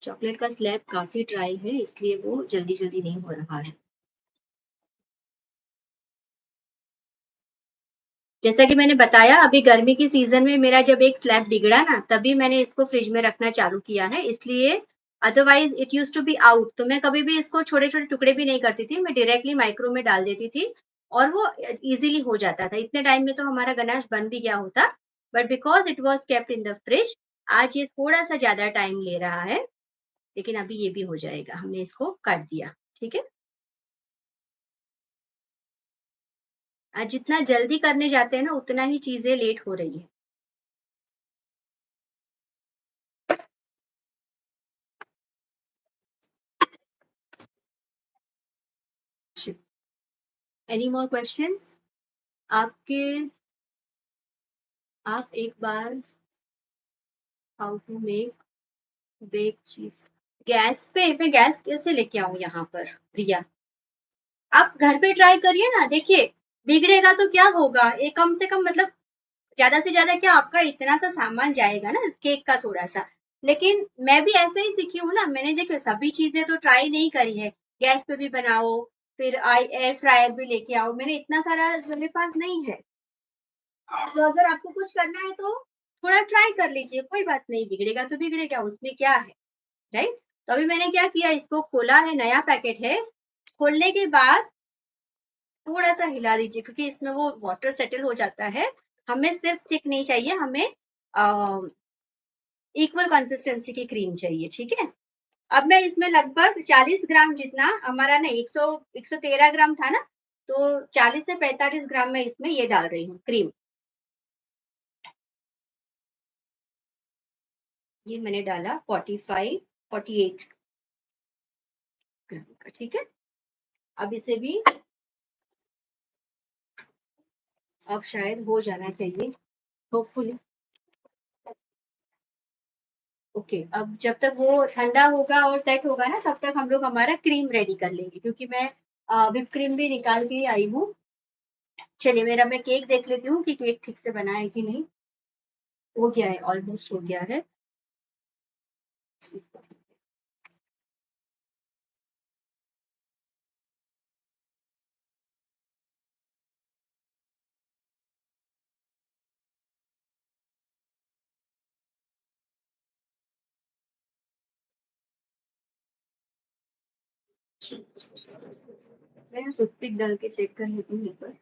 चॉकलेट का स्लैब काफ़ी ड्राई है इसलिए वो जल्दी-जल्दी नहीं हो रहा है। जैसा कि मैंने बताया अभी गर्मी की सीज़न में मेरा जब एक स्लैब बिगड़ा ना, तभी मैंने इसको फ्रिज में रखना चालू किया है इसलिए otherwise it used to be out तो मैं कभी भी इसको छोटे-छोटे टुकड़े भी नहीं करती थी, मैं डायरेक्टली माइक्रो में डाल देती थी और वो ईज़िली हो जाता था। इतने टाइम में तो हमारा गनाश बन भी गया होता, but because it was kept in the fridge आज ये थोड़ा-सा ज़्यादा टाइम ले रहा है, लेकिन अभी ये भी हो जाएगा। हमने इसको काट दिया, ठीक है? जितना जल्दी करने जाते हैं ना उतना ही चीजें लेट हो रही है। Any more questions? आपके आप एक बार हाउ टू मेक बेक चीज गैस पे, मैं गैस कैसे लेके आऊं यहाँ पर प्रिया? आप घर पे ट्राई करिए ना, देखिए बिगड़ेगा तो क्या होगा, ये कम से कम मतलब ज्यादा से ज्यादा क्या आपका इतना सा सामान जाएगा ना केक का थोड़ा सा। लेकिन मैं भी ऐसे ही सीखी हूँ ना, मैंने देखो सभी चीजें तो ट्राई नहीं करी है। गैस पे भी बनाओ, फिर आई एयर फ्रायर भी लेके आओ, मैंने इतना सारा मेरे पास नहीं है। तो अगर आपको कुछ करना है तो थोड़ा ट्राई कर लीजिए, कोई बात नहीं, बिगड़ेगा तो बिगड़ेगा, उसमें क्या है, राइट? तो अभी मैंने क्या किया, इसको खोला है, नया पैकेट है। खोलने के बाद थोड़ा सा हिला दीजिए क्योंकि इसमें वो वाटर सेटल हो जाता है। हमें सिर्फ थिक नहीं चाहिए, हमें इक्वल कंसिस्टेंसी की क्रीम चाहिए, ठीक है? अब मैं इसमें लगभग 40 ग्राम जितना, हमारा ना 113 ग्राम था ना, तो 40 से 45 ग्राम मैं इसमें ये डाल रही हूँ क्रीम। ये मैंने डाला 48 ग्राम का, ठीक है? अब इसे भी अब शायद हो जाना चाहिए, होपफुली। ओके, अब जब तक वो ठंडा होगा और सेट होगा ना, तब तक हम लोग हमारा क्रीम रेडी कर लेंगे, क्योंकि मैं व्हिप क्रीम भी निकाल के आई हूँ। चलिए मेरा मैं केक देख लेती हूँ कि केक ठीक से बना है कि नहीं। हो गया है, ऑलमोस्ट हो गया है। मैं टूथपिक डाल के चेक कर लेती हूँ एक बार।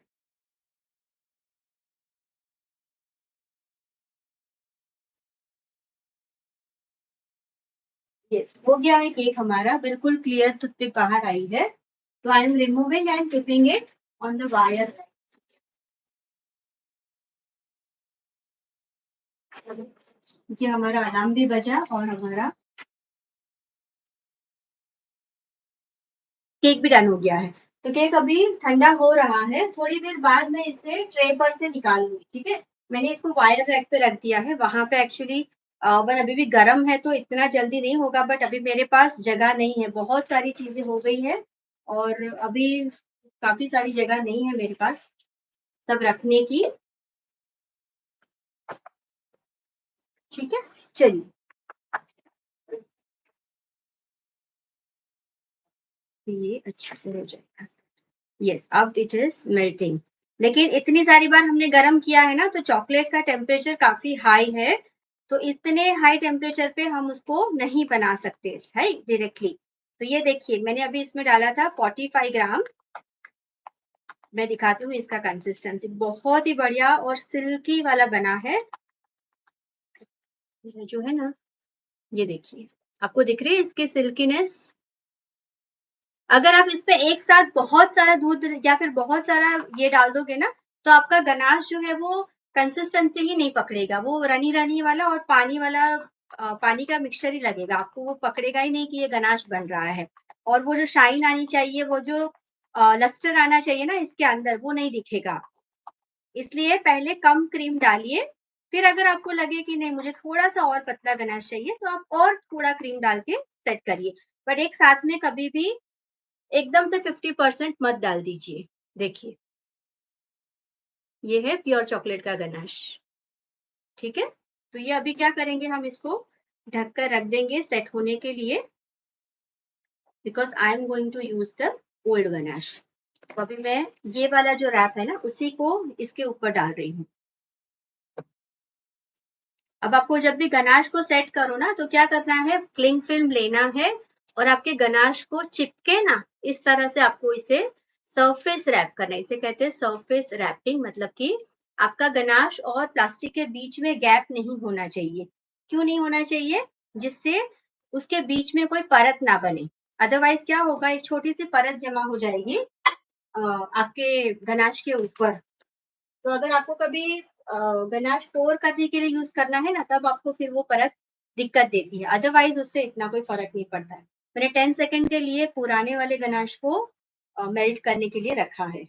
यस, हो गया है केक हमारा, बिल्कुल क्लियर टूथपिक बाहर आई है। तो I am removing and keeping it on the wire. क्योंकि हमारा अलार्म भी बजा और हमारा केक भी डन हो गया है। तो केक अभी ठंडा हो रहा है, थोड़ी देर बाद मैं इसे ट्रे पर से निकालूंगी, ठीक है? मैंने इसको वायर रैक पे रख दिया है, वहां पे एक्चुअली ओवन अभी भी गर्म है तो इतना जल्दी नहीं होगा, बट अभी मेरे पास जगह नहीं है, बहुत सारी चीजें हो गई है और अभी काफी सारी जगह नहीं है मेरे पास सब रखने की। ठीक है, चलिए। ये अच्छे से हो जाएगा। यस, अब इट इज मेल्टिंग। लेकिन इतनी सारी बार हमने गर्म किया है ना, तो चॉकलेट का टेम्परेचर काफी हाई है, तो इतने हाई टेम्परेचर पे हम उसको नहीं बना सकते है डायरेक्टली। तो ये देखिए मैंने अभी इसमें डाला था 45 ग्राम। मैं दिखाती हूँ इसका कंसिस्टेंसी, बहुत ही बढ़िया और सिल्की वाला बना है। ये जो है ना, ये देखिए, आपको दिख रही है इसकी सिल्कीनेस? अगर आप इसपे एक साथ बहुत सारा दूध या फिर बहुत सारा ये डाल दोगे ना, तो आपका गनाश जो है वो कंसिस्टेंसी ही नहीं पकड़ेगा, वो रनी रनी वाला और पानी वाला पानी का मिक्सचर ही लगेगा आपको, वो पकड़ेगा ही नहीं कि ये गनाश बन रहा है। और वो जो शाइन आनी चाहिए, वो जो लस्टर आना चाहिए ना इसके अंदर, वो नहीं दिखेगा। इसलिए पहले कम क्रीम डालिए, फिर अगर आपको लगे कि नहीं मुझे थोड़ा सा और पतला गनाश चाहिए, तो आप और थोड़ा क्रीम डाल के सेट करिए। बट एक साथ में कभी भी एकदम से 50% मत डाल दीजिए। देखिए, ये है प्योर चॉकलेट का गनाश, ठीक है? तो ये अभी क्या करेंगे, हम इसको ढक कर रख देंगे सेट होने के लिए, because I am going to use the old ganache. तो अभी मैं ये वाला जो रैप है ना, उसी को इसके ऊपर डाल रही हूँ। अब आपको जब भी गनाश को सेट करो ना, तो क्या करना है, क्लिंग फिल्म लेना है और आपके गनाश को चिपके ना, इस तरह से आपको इसे सरफेस रैप करना है। इसे कहते हैं सरफेस रैपिंग, मतलब कि आपका गनाश और प्लास्टिक के बीच में गैप नहीं होना चाहिए। क्यों नहीं होना चाहिए? जिससे उसके बीच में कोई परत ना बने। अदरवाइज क्या होगा, एक छोटी सी परत जमा हो जाएगी आपके गनाश के ऊपर, तो अगर आपको कभी गनाश पोर करने के लिए यूज करना है ना, तब आपको फिर वो परत दिक्कत देती है, अदरवाइज उससे इतना कोई फर्क नहीं पड़ता है। मैंने 10 सेकंड के लिए पुराने वाले गनाश को मेल्ट करने के लिए रखा है।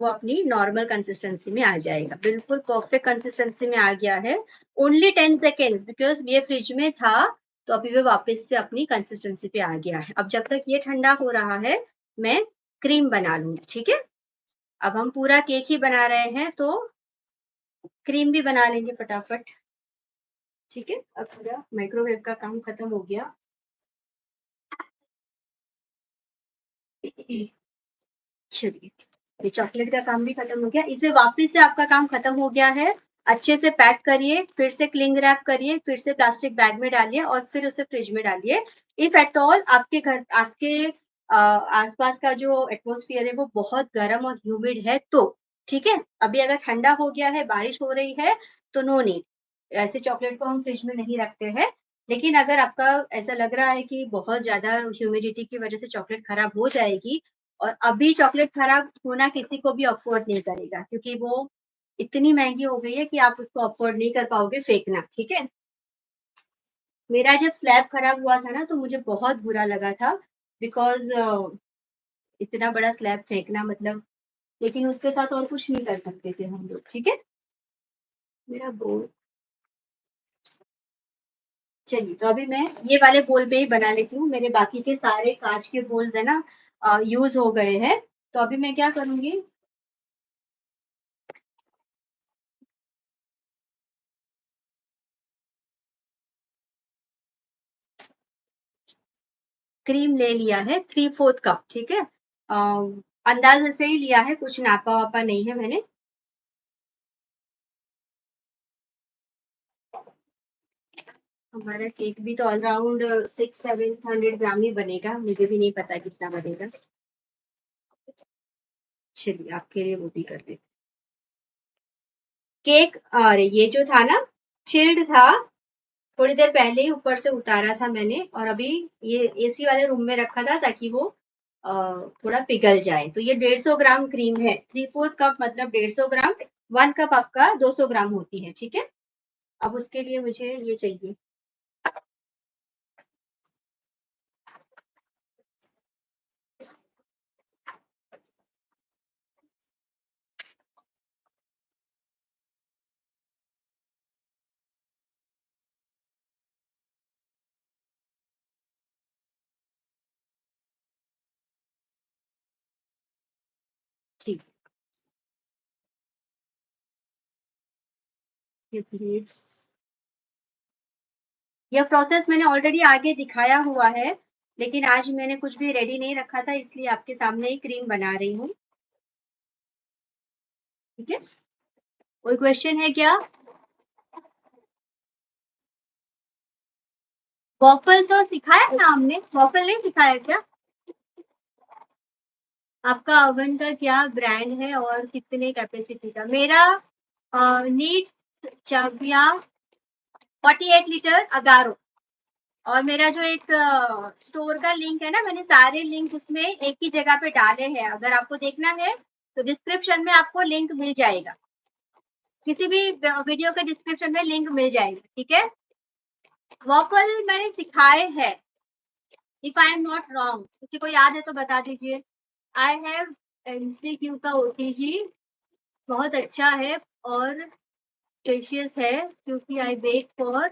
वो अपनी नॉर्मल कंसिस्टेंसी में आ जाएगा, बिल्कुल परफेक्ट कंसिस्टेंसी में आ गया है। ओनली 10 सेकेंड्स, बिकॉज ये फ्रिज में था, तो अभी वो वापस से अपनी कंसिस्टेंसी पे आ गया है। अब जब तक ये ठंडा हो रहा है, मैं क्रीम बना लूंगी, ठीक है। अब हम पूरा केक ही बना रहे हैं, तो क्रीम भी बना लेंगे फटाफट, ठीक है। अब पूरा माइक्रोवेव का काम खत्म हो गया। चलिए, ये चॉकलेट का काम भी खत्म हो गया, इसे वापस से आपका काम खत्म हो गया है। अच्छे से पैक करिए, फिर से क्लिंग रैप करिए, फिर से प्लास्टिक बैग में डालिए और फिर उसे फ्रिज में डालिए। इफ एट ऑल आपके घर, आपके आसपास का जो एटमोस्फियर है वो बहुत गर्म और ह्यूमिड है, तो ठीक है। अभी अगर ठंडा हो गया है, बारिश हो रही है, तो नो नीड, ऐसे चॉकलेट को हम फ्रिज में नहीं रखते हैं। लेकिन अगर आपका ऐसा लग रहा है कि बहुत ज्यादा ह्यूमिडिटी की वजह से चॉकलेट खराब हो जाएगी, और अभी चॉकलेट खराब होना किसी को भी अफोर्ड नहीं करेगा, क्योंकि वो इतनी महंगी हो गई है कि आप उसको अफोर्ड नहीं कर पाओगे फेंकना, ठीक है। मेरा जब स्लैब खराब हुआ था ना, तो मुझे बहुत बुरा लगा था, बिकॉज इतना बड़ा स्लैब फेंकना मतलब, लेकिन उसके साथ और कुछ नहीं कर सकते थे हम लोग, ठीक है। मेरा बोल, चलिए, तो अभी मैं ये वाले बोल पे ही बना लेती हूँ, मेरे बाकी के सारे कांच के बोल्स है ना यूज हो गए हैं। तो अभी मैं क्या करूंगी, क्रीम ले लिया है 3/4 कप, ठीक है। अंदाजे से ही लिया है, कुछ नापा वापा नहीं है मैंने। हमारा केक भी तो अराउंड 600-700 ग्राम ही बनेगा, मुझे भी नहीं पता कितना बनेगा। चलिए, आपके लिए वो भी कर देते। केक, अरे ये जो था ना, चिल्ड था, थोड़ी देर पहले ही ऊपर से उतारा था मैंने, और अभी ये एसी वाले रूम में रखा था ताकि वो अ, थोड़ा पिघल जाए। तो ये 150 ग्राम क्रीम है, 3/4 कप मतलब 150 ग्राम, 1 कप आपका 200 ग्राम होती है, ठीक है। अब उसके लिए मुझे ये चाहिए, ठीक, ये प्लीज। यह प्रोसेस मैंने ऑलरेडी आगे दिखाया हुआ है, लेकिन आज मैंने कुछ भी रेडी नहीं रखा था, इसलिए आपके सामने ही क्रीम बना रही हूँ, ठीक है। कोई क्वेश्चन है क्या? वॉफल तो सिखाया ना हमने, वॉफल नहीं सिखाया क्या? आपका ओवन का क्या ब्रांड है और कितने कैपेसिटी का? मेरा नीड्स चाबिया 48 लीटर अगारो। और मेरा जो एक स्टोर का लिंक है ना, मैंने सारे लिंक उसमें एक ही जगह पे डाले हैं, अगर आपको देखना है तो डिस्क्रिप्शन में आपको लिंक मिल जाएगा, किसी भी वीडियो के डिस्क्रिप्शन में लिंक मिल जाएगा, ठीक है। वॉफल मैंने सिखाए हैं, if I am not wrong, किसी को याद है तो बता दीजिए। आई हैव एमसीक्यू का ओटीजी, बहुत अच्छा है और स्पेशियस है, क्योंकि I bake for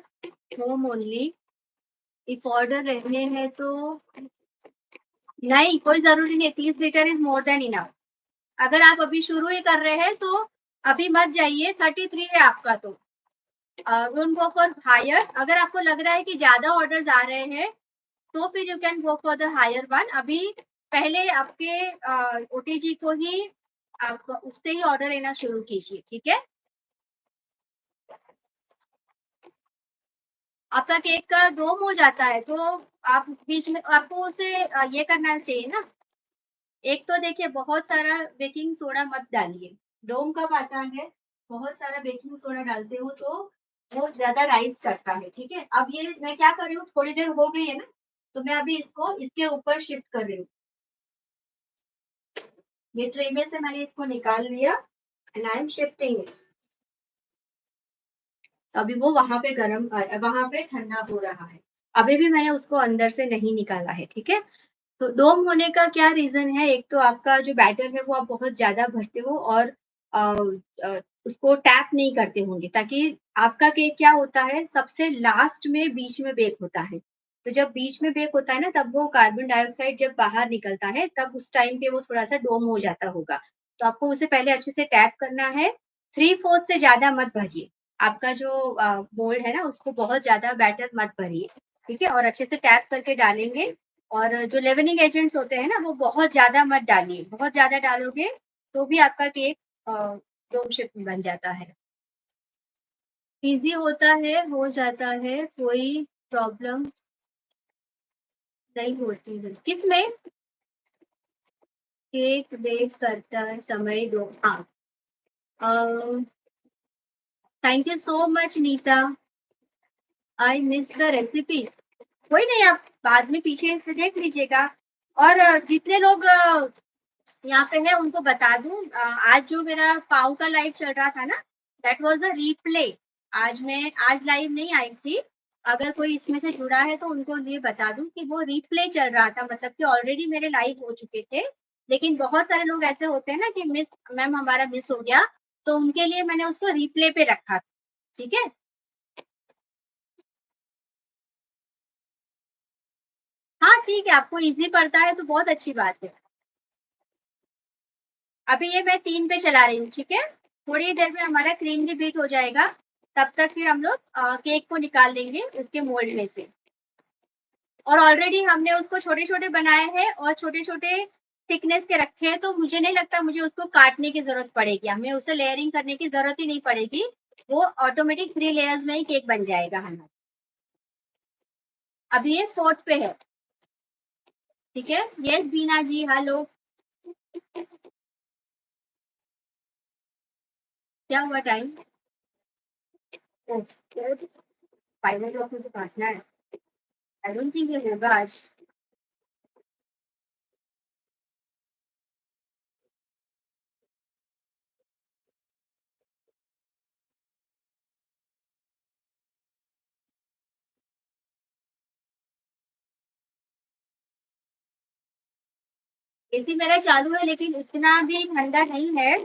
home only. If order रहने हैं तो नहीं, कोई जरूरी नहीं, 30 litre is more than enough. अगर आप अभी शुरू ही कर रहे हैं तो अभी मत जाइए, 33 है आपका, तो डोंट गो फॉर हायर। अगर आपको लग रहा है कि ज्यादा ऑर्डर्स आ रहे हैं, तो फिर you can go for the higher one. अभी पहले आपके ओटीजी को ही आप उससे ही ऑर्डर लेना शुरू कीजिए, ठीक है। आपका केक का डोम हो जाता है, तो आप बीच में आपको उसे ये करना चाहिए ना। एक तो देखिए, बहुत सारा बेकिंग सोडा मत डालिए, डोम कब आता है, बहुत सारा बेकिंग सोडा डालते हो तो वो ज्यादा राइस करता है, ठीक है। अब ये मैं क्या कर रही हूँ, थोड़ी देर हो गई है ना, तो मैं अभी इसको इसके ऊपर शिफ्ट कर रही हूँ। ये ट्रे में से मैंने इसको निकाल लिया and I am shifting it. अभी वो वहां पे वहां पे ठंडा हो रहा है। अभी भी मैंने उसको अंदर से नहीं निकाला है, ठीक है। तो डोम होने का क्या रीजन है? एक तो आपका जो बैटर है वो आप बहुत ज्यादा भरते हो और अ, उसको टैप नहीं करते होंगे, ताकि आपका केक क्या होता है, सबसे लास्ट में बीच में बेक होता है। तो जब बीच में बेक होता है ना, तब वो कार्बन डाइऑक्साइड जब बाहर निकलता है, तब उस टाइम पे वो थोड़ा सा डोम हो जाता होगा। तो आपको उसे पहले अच्छे से टैप करना है। 3/4 से ज्यादा मत भरिए। आपका जो मोल्ड है ना, उसको बहुत ज्यादा बैटर मत भरिए, ठीक है। और अच्छे से टैप करके डालेंगे। और जो लेवनिंग एजेंट्स होते हैं ना, वो बहुत ज़्यादा मत डालिए, बहुत ज़्यादा डालोगे तो भी आपका केक अ, डोम शेप में बन जाता है। ईज़ी होता है, हो जाता है, कोई प्रॉब्लम नहीं होती है। किसमें? केक बेक करता समय डो, हाँ। Uh, thank you so much Neeta, I miss the recipe. कोई नहीं, आप बाद में पीछे से देख लीजिएगा। और जितने लोग यहाँ पे है उनको बता दूं, आज जो मेरा पाव का लाइव चल रहा था ना, दैट वाज द रीप्ले। आज लाइव नहीं आई थी। अगर कोई इसमें से जुड़ा है तो उनको ये बता दूं कि वो रीप्ले चल रहा था, मतलब कि ऑलरेडी मेरे लाइव हो चुके थे। लेकिन बहुत सारे लोग ऐसे होते हैं ना कि मिस, मैम हमारा मिस हो गया, तो उनके लिए मैंने उसको रीप्ले पे रखा था, ठीक है। हाँ ठीक है, आपको इजी पड़ता है तो बहुत अच्छी बात है। अभी ये मैं 3 पे चला रही हूँ, ठीक है। थोड़ी ही देर में हमारा क्रीम भी बीट हो जाएगा। तब तक फिर हम लोग केक को निकाल लेंगे उसके मोल्ड में से। और ऑलरेडी हमने उसको छोटे-छोटे बनाए हैं और छोटे-छोटे थिकनेस के रखे हैं, तो मुझे नहीं लगता मुझे उसको काटने की ज़रूरत पड़ेगी। हमें उसे लेयरिंग करने की ज़रूरत ही नहीं पड़ेगी। वो ऑटोमेटिक 3 लेयर्स में ही केक बन जाएगा हमारा। अभी ये 4th पे है, ठीक है। यस बीना जी, हेलो। क्या हुआ टाइम? ओह! 5 ओ क्लॉक मुझे काटना है। आई डोंट थिंक ये होगा आज। एसी मेरा चालू है, लेकिन इतना भी ठंडा नहीं है।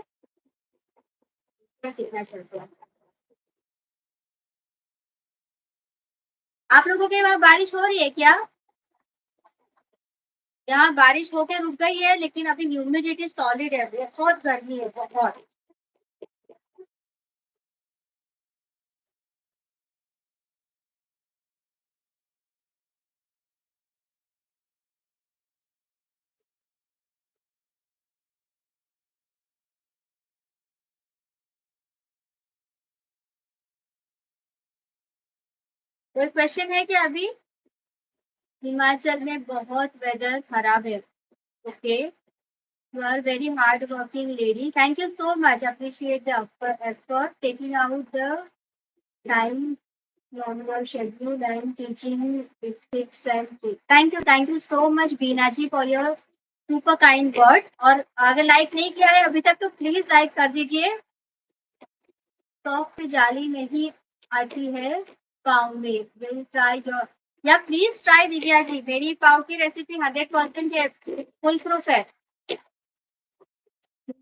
बस इतना चलता है। आप लोगों के वहाँ बारिश हो रही है क्या? यहाँ बारिश होके रुक गई है, लेकिन अभी ह्यूमिडिटी सॉलिड है, बहुत गर्मी है, बहुत। कोई क्वेश्चन है क्या अभी? हिमाचल में बहुत वेदर खराब है। Okay, you are very hard working lady, thank you so much, appreciate the effort taking out the time on your schedule and teaching with tips and tricks. Thank you so much Bina ji for your super kind word। और अगर लाइक नहीं किया है अभी तक तो प्लीज लाइक कर दीजिए। टॉप पे जाली नहीं आती है पाव में, विल ट्राई योर, या प्लीज ट्राई दिव्या जी, मेरी पाव की रेसिपी 100% है, फुल प्रूफ है।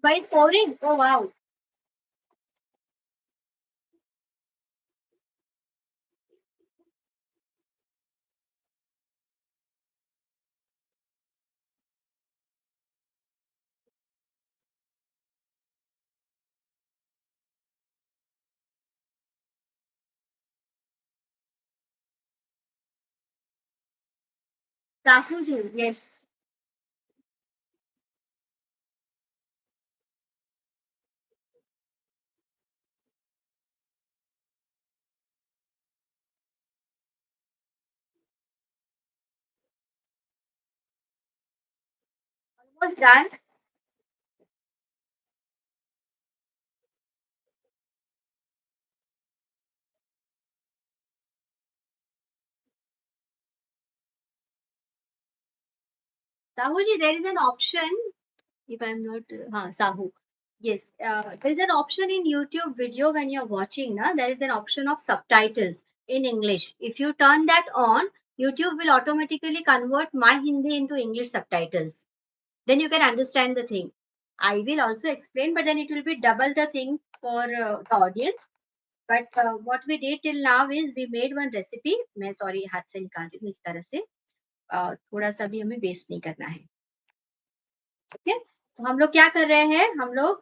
भाई pouring, oh wow. Rahu ji, yes. Almost done. Rahu ji, there is an option if I'm not, Sahu. Yes, there is an option in YouTube video when you're watching, na, there is an option of subtitles in English. If you turn that on, YouTube will automatically convert my Hindi into English subtitles. Then you can understand the thing. I will also explain, but then it will be double the thing for the audience. But what we did till now is we made one recipe. मैं sorry हाथ से निकाल रही हूँ इस तरह से. थोड़ा सा भी हमें वेस्ट नहीं करना है. ठीक है, तो हम लोग क्या कर रहे हैं, हम लोग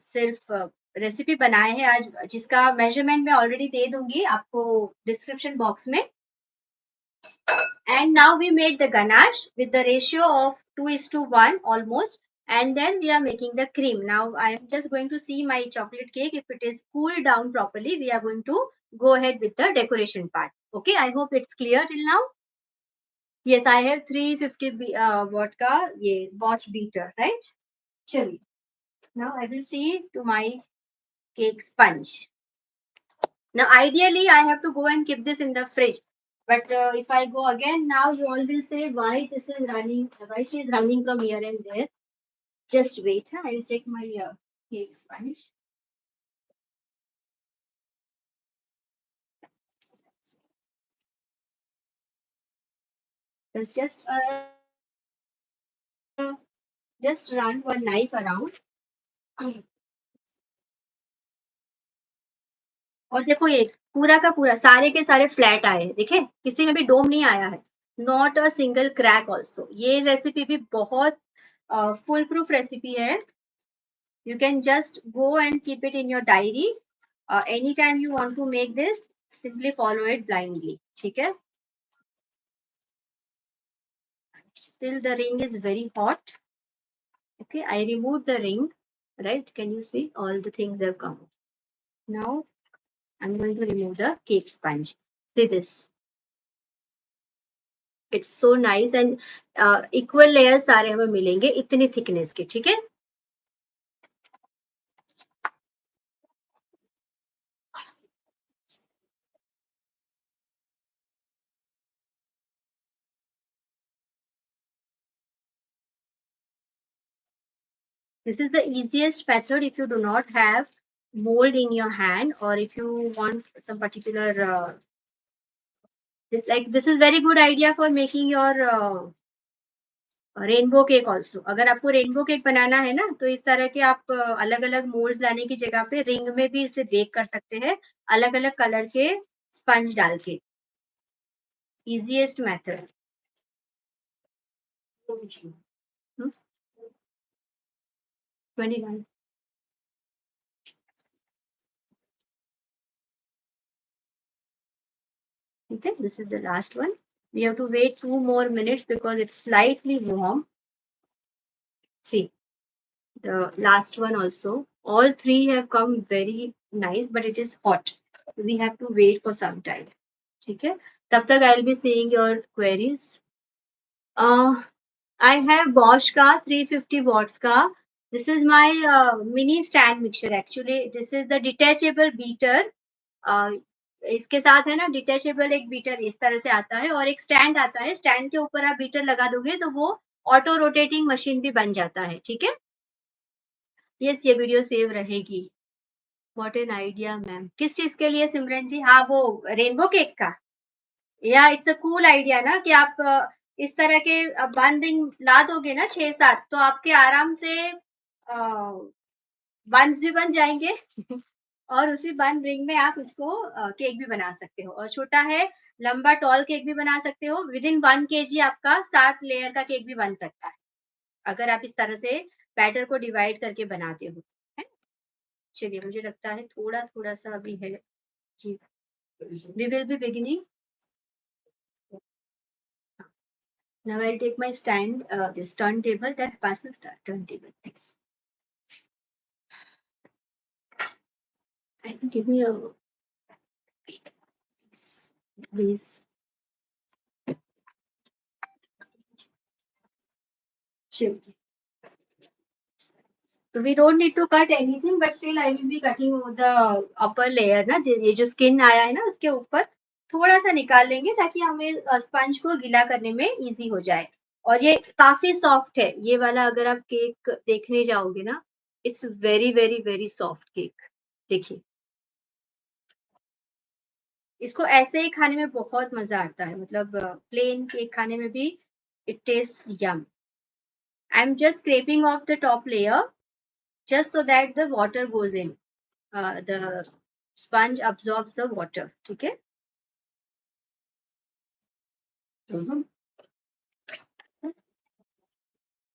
सिर्फ रेसिपी बनाए हैं आज, जिसका मेजरमेंट मैं ऑलरेडी दे दूंगी आपको डिस्क्रिप्शन बॉक्स में. And now we made the ganache with the ratio of 2:1 almost. And then we are making the cream. Now I am just going to see my chocolate cake. If it is cooled down properly, we are going to go ahead with the decoration part. Okay, I hope it's clear till now. Yes, I have 350 vodka, yeah, Bosch beater, right? Chili. Now I will see to my cake sponge. Now ideally I have to go and keep this in the fridge. But if I go again now, you all will say why this is running, why she is running from here and there. Just wait, huh? I will check my cake sponge. Let's just run one knife around. और देखो ये पूरा का पूरा सारे के सारे फ्लैट आए हैं, देखे किसी में भी डोम नहीं आया है. Not a single crack also. ये रेसिपी भी बहुत फुल प्रूफ रेसिपी है. You can just go and keep it in your diary. Anytime you want to make this, simply follow it blindly. ठीक है? Still the ring is very hot. Okay, I removed the ring. Right? Can you see all the things have come? Now I'm going to remove the cake sponge. See this. It's so nice and equal layers सारे हमें मिलेंगे इतनी thickness के. ठीक है? This is the easiest method if you do not have mold in your hand, or if you want some particular it's like this is very good idea for making your rainbow cake also. अगर आपको रेनबो केक बनाना है ना, तो इस तरह के आप अलग अलग मोल्ड्स लाने की जगह पे रिंग में भी इसे बेक कर सकते हैं, अलग अलग कलर के स्पंज डाल के. Easiest method. 21. Okay, this is the last one. We have to wait 2 more minutes because it's slightly warm. See, the last one also. All three have come very nice, but it is hot. We have to wait for some time. ठीक है? तब तक I'll be seeing your queries. I have Bosch का 350 watts का. This is my mini stand mixer actually. This is the detachable beater. इसके साथ है ना डिटेचेबल एक बीटर इस तरह से आता है और एक स्टैंड आता है. स्टैंड के ऊपर आप बीटर लगा दोगे तो वो ऑटो रोटेटिंग मशीन भी बन जाता है. ठीक है? यस, ये वीडियो सेव रहेगी. What an idea ma'am. किस चीज के लिए सिमरन जी? हाँ, वो रेनबो केक का. या इट्स अ कूल आइडिया ना कि आप इस तरह के बन रिंग ला दोगे ना 6-7, तो आपके आराम से बंस भी बन जाएंगे और उसी बन रिंग में आप इसको केक भी बना सकते हो. और छोटा है, लंबा टॉल केक भी बना सकते हो. विद इन 1 kg आपका 7 लेयर का केक भी बन सकता है, अगर आप इस तरह से बैटर को डिवाइड करके बनाते हो. है? चलिए, मुझे लगता है थोड़ा थोड़ा सा अभी है जी. We will be beginning. Now I'll take my stand, this turntable, that passes turntable. Thanks. Give me a please. Chill. So we don't need to cut anything, but still I will be cutting the upper layer ना. ये जो skin आया है ना, उसके ऊपर थोड़ा सा निकाल लेंगे ताकि हमें स्पंज को गीला करने में इजी हो जाए. और ये काफी सॉफ्ट है, ये वाला अगर आप केक देखने जाओगे ना, it's very very very soft cake. देखिए, इसको ऐसे ही खाने में बहुत मजा आता है, मतलब प्लेन केक खाने में भी it taste yum. I am just scraping off the top layer just so that the water goes in, the sponge absorbs the water, ठीक है। हम्म।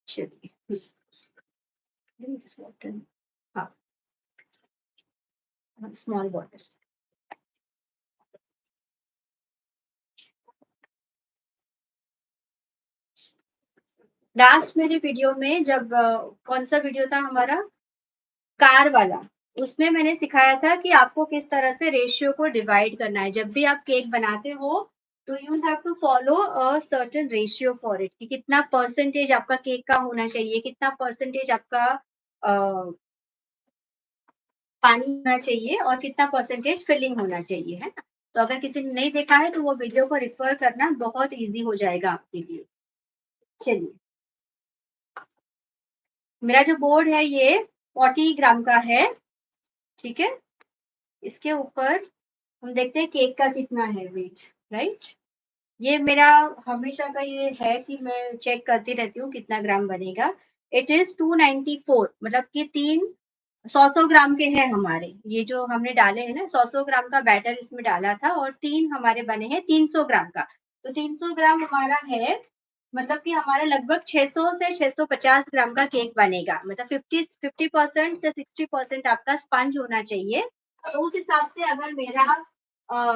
चलिए water, हाँ, स्मॉल वाटर। लास्ट मेरे वीडियो में जब कौन सा वीडियो था हमारा, कार वाला, उसमें मैंने सिखाया था कि आपको किस तरह से रेशियो को डिवाइड करना है। जब भी आप केक बनाते हो तो you have to follow a certain ratio for it, कि कितना परसेंटेज आपका केक का होना चाहिए, कितना परसेंटेज आपका पानी होना चाहिए और कितना परसेंटेज फिलिंग होना चाहिए, है ना। तो अगर किसी ने नहीं देखा है तो वो वीडियो को रिफर करना, बहुत इजी हो जाएगा आपके लिए। चलिए, मेरा जो बोर्ड है ये 40 ग्राम का है, ठीक है। इसके ऊपर हम देखते हैं केक का कितना है वेट, राइट। ये मेरा हमेशा का ये है कि मैं चेक करती रहती हूँ कितना ग्राम बनेगा। इट इज 294, मतलब कि 100 ग्राम के हैं हमारे, ये जो हमने डाले हैं ना, 100 ग्राम का बैटर इसमें डाला था और 3 हमारे बने हैं 300 ग्राम का। तो 300 ग्राम हमारा है, मतलब कि हमारा लगभग 600 से 650 ग्राम का केक बनेगा। मतलब 50% से 60% आपका स्पंज होना चाहिए। तो उस हिसाब से अगर मेरा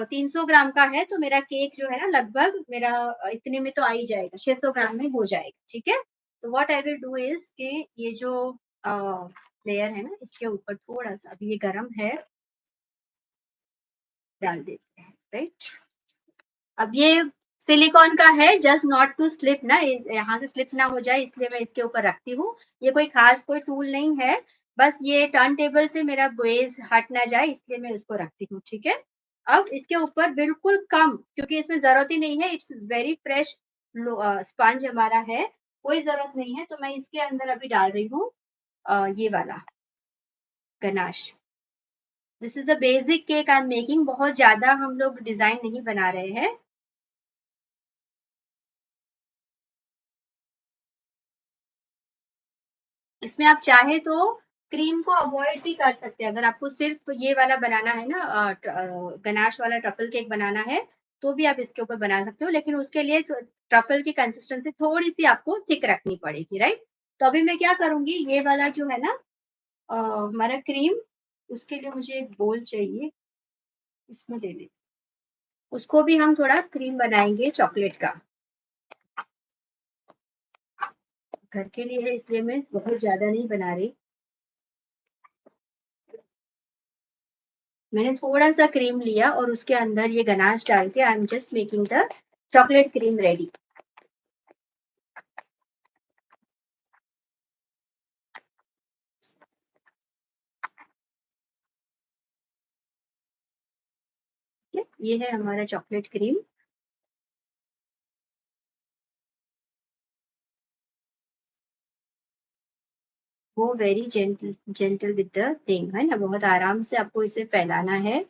300 ग्राम का है तो मेरा केक जो है ना, लगभग मेरा इतने में तो आ ही जाएगा, 600 ग्राम में हो जाएगा, ठीक है। तो what I will do is कि ये जो लेयर है ना, इसके ऊपर थोड़ा सा, अभी ये गर्म है, डाल देते हैं, राइट। अब ये सिलिकॉन का है, जस्ट नॉट टू स्लिप ना, यहाँ से स्लिप ना हो जाए इसलिए मैं इसके ऊपर रखती हूँ। ये कोई खास कोई टूल नहीं है, बस ये टर्न टेबल से मेरा बेस हट ना जाए इसलिए मैं इसको रखती हूँ, ठीक है। अब इसके ऊपर बिल्कुल कम, क्योंकि इसमें जरूरत ही नहीं है, इट्स वेरी फ्रेश स्पंज हमारा है, कोई जरूरत नहीं है। तो मैं इसके अंदर अभी डाल रही हूँ ये वाला ganache. This is the basic cake I am making, बहुत ज्यादा हम लोग डिजाइन नहीं बना रहे हैं। इसमें आप चाहे तो क्रीम को अवॉइड भी कर सकते हैं, अगर आपको सिर्फ ये वाला बनाना है ना, गनाश वाला ट्रफल केक बनाना है, तो भी आप इसके ऊपर बना सकते हो, लेकिन उसके लिए ट्रफल की कंसिस्टेंसी थोड़ी सी आपको थिक रखनी पड़ेगी, राइट। तो अभी मैं क्या करूंगी, ये वाला जो है ना हमारा क्रीम, उसके लिए मुझे एक बोल चाहिए, इसमें ले लेते, उसको भी हम थोड़ा क्रीम बनाएंगे चॉकलेट का, घर के लिए है इसलिए मैं बहुत ज्यादा नहीं बना रही। मैंने थोड़ा सा क्रीम लिया और उसके अंदर ये गनाश डाल के आई am just making the chocolate cream ready. ये है हमारा चॉकलेट क्रीम। वो very gentle gentle with the thing, है ना, बहुत आराम से आपको इसे फैलाना है।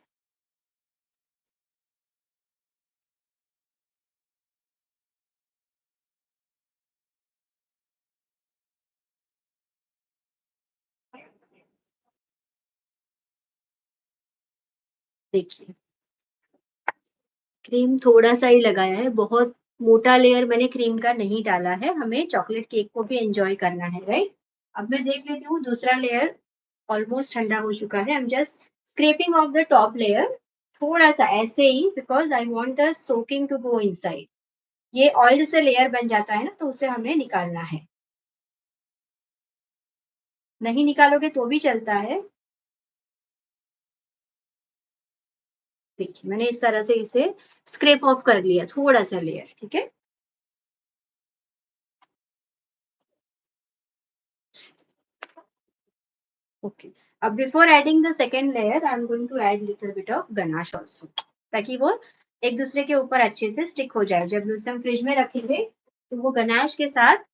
देखिए, क्रीम थोड़ा सा ही लगाया है, बहुत मोटा लेयर मैंने क्रीम का नहीं डाला है, हमें चॉकलेट केक को भी एंजॉय करना है, राइट। अब मैं देख लेती हूँ दूसरा लेयर ऑलमोस्ट ठंडा हो चुका है। I am just scraping off the top layer, थोड़ा सा ऐसे ही, because I want the soaking to go inside. ये ऑयल से लेयर बन जाता है ना, तो उसे हमें निकालना है। नहीं निकालोगे तो भी चलता है। देखिए, मैंने इस तरह से इसे स्क्रैप ऑफ कर लिया, थोड़ा सा लेयर, ठीक है। ओके, अब before adding the second layer I am going to add little bit of ganache also, ताकि वो एक दूसरे के ऊपर अच्छे से स्टिक हो जाए। जब उसे हम फ्रिज में रखेंगे तो वो गनाश के साथ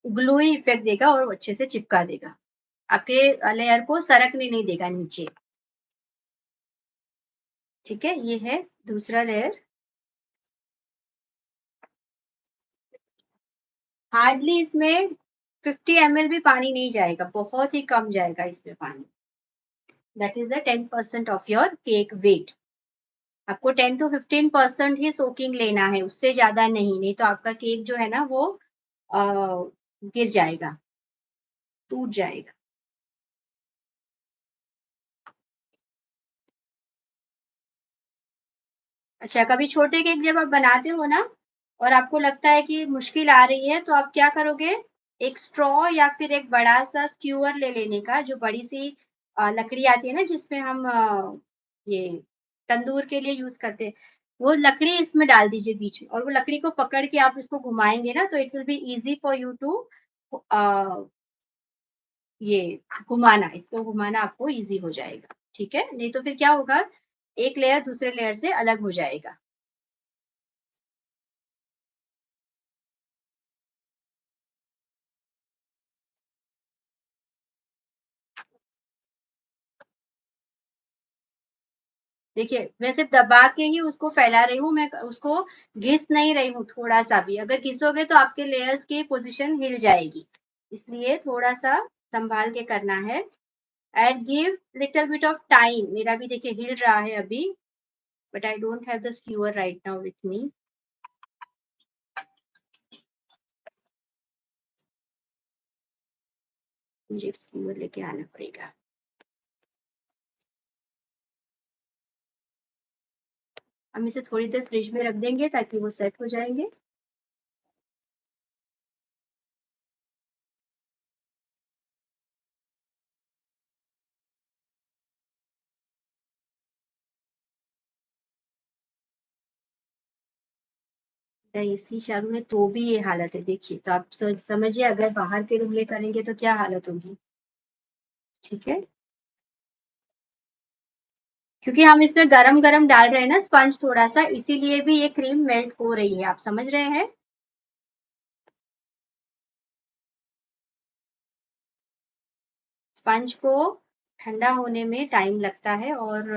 ग्लूई इफेक्ट देगा और अच्छे से चिपका देगा, आपके लेयर को सरकने नहीं देगा नीचे। ठीक है, ये है दूसरा लेयर। हार्डली इसमें 50 ml भी पानी नहीं जाएगा, बहुत ही कम जाएगा इसमें पानी। That is the 10% of your cake weight. आपको 10 to 15% ही सोकिंग लेना है, उससे ज्यादा नहीं, नहीं तो आपका केक जो है ना वो गिर जाएगा, टूट जाएगा। अच्छा, कभी छोटे केक जब आप बनाते हो ना और आपको लगता है कि मुश्किल आ रही है, तो आप क्या करोगे, एक स्ट्रॉ या फिर एक बड़ा सा स्क्यूअर ले लेने का, जो बड़ी सी लकड़ी आती है ना जिसमें हम ये तंदूर के लिए यूज करते हैं, वो लकड़ी इसमें डाल दीजिए बीच में, और वो लकड़ी को पकड़ के आप इसको घुमाएंगे ना, तो it will be easy for you to ये घुमाना, इसको घुमाना आपको इजी हो जाएगा। ठीक है, नहीं तो फिर क्या होगा, एक लेयर दूसरे लेयर से अलग हो जाएगा। देखिए, मैं सिर्फ दबा के ही उसको फैला रही हूँ, मैं उसको घिस नहीं रही हूँ थोड़ा-सा भी। अगर घिसोगे तो आपके लेयर्स की पोज़ीशन हिल जाएगी। इसलिए थोड़ा-सा सँभाल के करना है। And give little bit of time. मेरा भी देखिए हिल रहा है अभी, but I don't have the square right now with me. मुझे स्क्यूअर लेके आना पड़ेगा। हम इसे थोड़ी देर फ्रिज में रख देंगे ताकि वो सेट हो जाएँगे। एसी चालू है तो भी ये हालत है देखिए, तो आप समझिए अगर बाहर के रूम में करेंगे तो क्या हालत होगी। ठीक है? क्योंकि हम इसमें गरम-गरम डाल रहे हैं ना स्पंज थोड़ा-सा, इसीलिए भी ये क्रीम मेल्ट हो रही है, आप समझ रहे हैं? स्पंज को ठंडा होने में टाइम लगता है और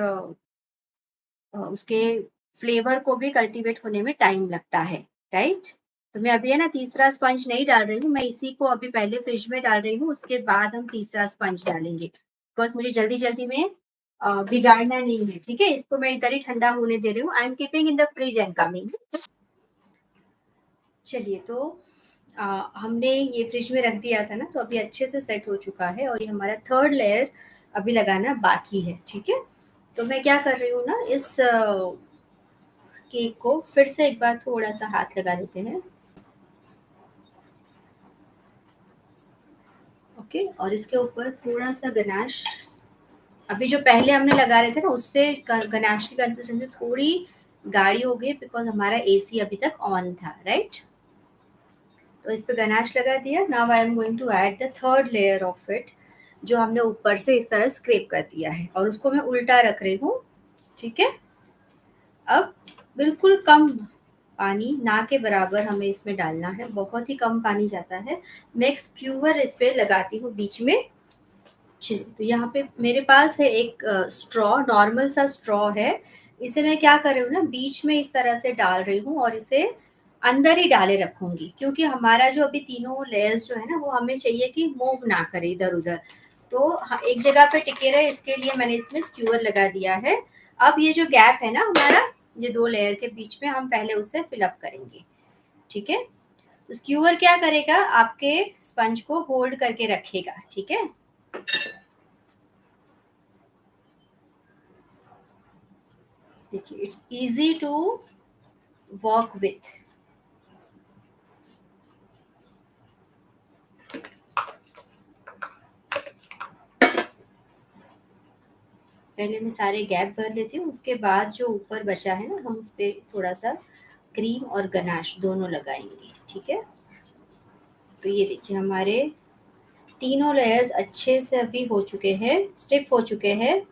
उसके फ्लेवर को भी कल्टीवेट होने में टाइम लगता है, राइट? तो मैं अभी है ना तीसरा स्पंज नहीं डाल रही हूँ, मैं इसी को अभी पहले फ्रिज में डाल रही हूँ, उसके बाद हम तीसरा स्पंज डालेंगे। बिकॉज़ मुझे जल्दी-जल्दी में बिगाड़ना नहीं है, ठीक है? इसको मैं इधर ही ठंडा होने दे रही हूँ। I am keeping in the fridge and coming. चलिए, तो हमने ये फ्रिज में रख दिया था ना, तो अभी अच्छे से सेट हो चुका है और ये हमारा थर्ड लेयर अभी लगाना बाकी है। ठीक है, तो मैं क्या कर रही हूँ ना, इस केक को फिर से एक बार थोड़ा सा हाथ लगा देते हैं। ओके, और इसके ऊपर थोड़ा सा गनाश, अभी जो पहले हमने लगा रहे थे ना उससे गनाश की कंसिस्टेंसी थोड़ी गाढ़ी हो गई, बिकॉज हमारा एसी अभी तक ऑन था, राइट? तो इस पे गनाश लगा दिया। Now I am going to add the third layer of it, जो हमने ऊपर से इस तरह स्क्रैप कर दिया है, और उसको मैं उल्टा रख रही हूँ। ठीक है, अब बिल्कुल कम पानी, ना के बराबर हमें इसमें डालना है, बहुत ही कम पानी जाता है। मैं एक स्क्यूवर इस पे लगाती हूँ बीच में। चलिए, तो यहाँ पे मेरे पास है एक स्ट्रॉ, नॉर्मल सा स्ट्रॉ है। इसे मैं क्या कर रही हूँ ना, बीच में इस तरह से डाल रही हूँ और इसे अंदर ही डाले रखूंगी, क्योंकि हमारा जो अभी तीनों लेयर्स जो है ना वो हमें चाहिए कि मूव ना करे इधर उधर, तो एक जगह पे टिके रहे, इसके लिए मैंने इसमें स्क्यूअर लगा दिया है। अब ये जो गैप है ना हमारा, ये दो लेयर के बीच में, हम पहले उसे फिलअप करेंगे। ठीक है, तो स्क्यूअर क्या करेगा, आपके स्पंज को होल्ड करके रखेगा। ठीक है, देखिए it's easy to work with. पहले मैं सारे गैप भर लेती हूँ, उसके बाद जो ऊपर बचा है ना, हम उस पे थोड़ा सा क्रीम और गनाश दोनों लगाएंगे। ठीक है, तो ये देखिए हमारे तीनों लेयर्स अच्छे से अभी हो चुके हैं, स्टिफ हो चुके हैं।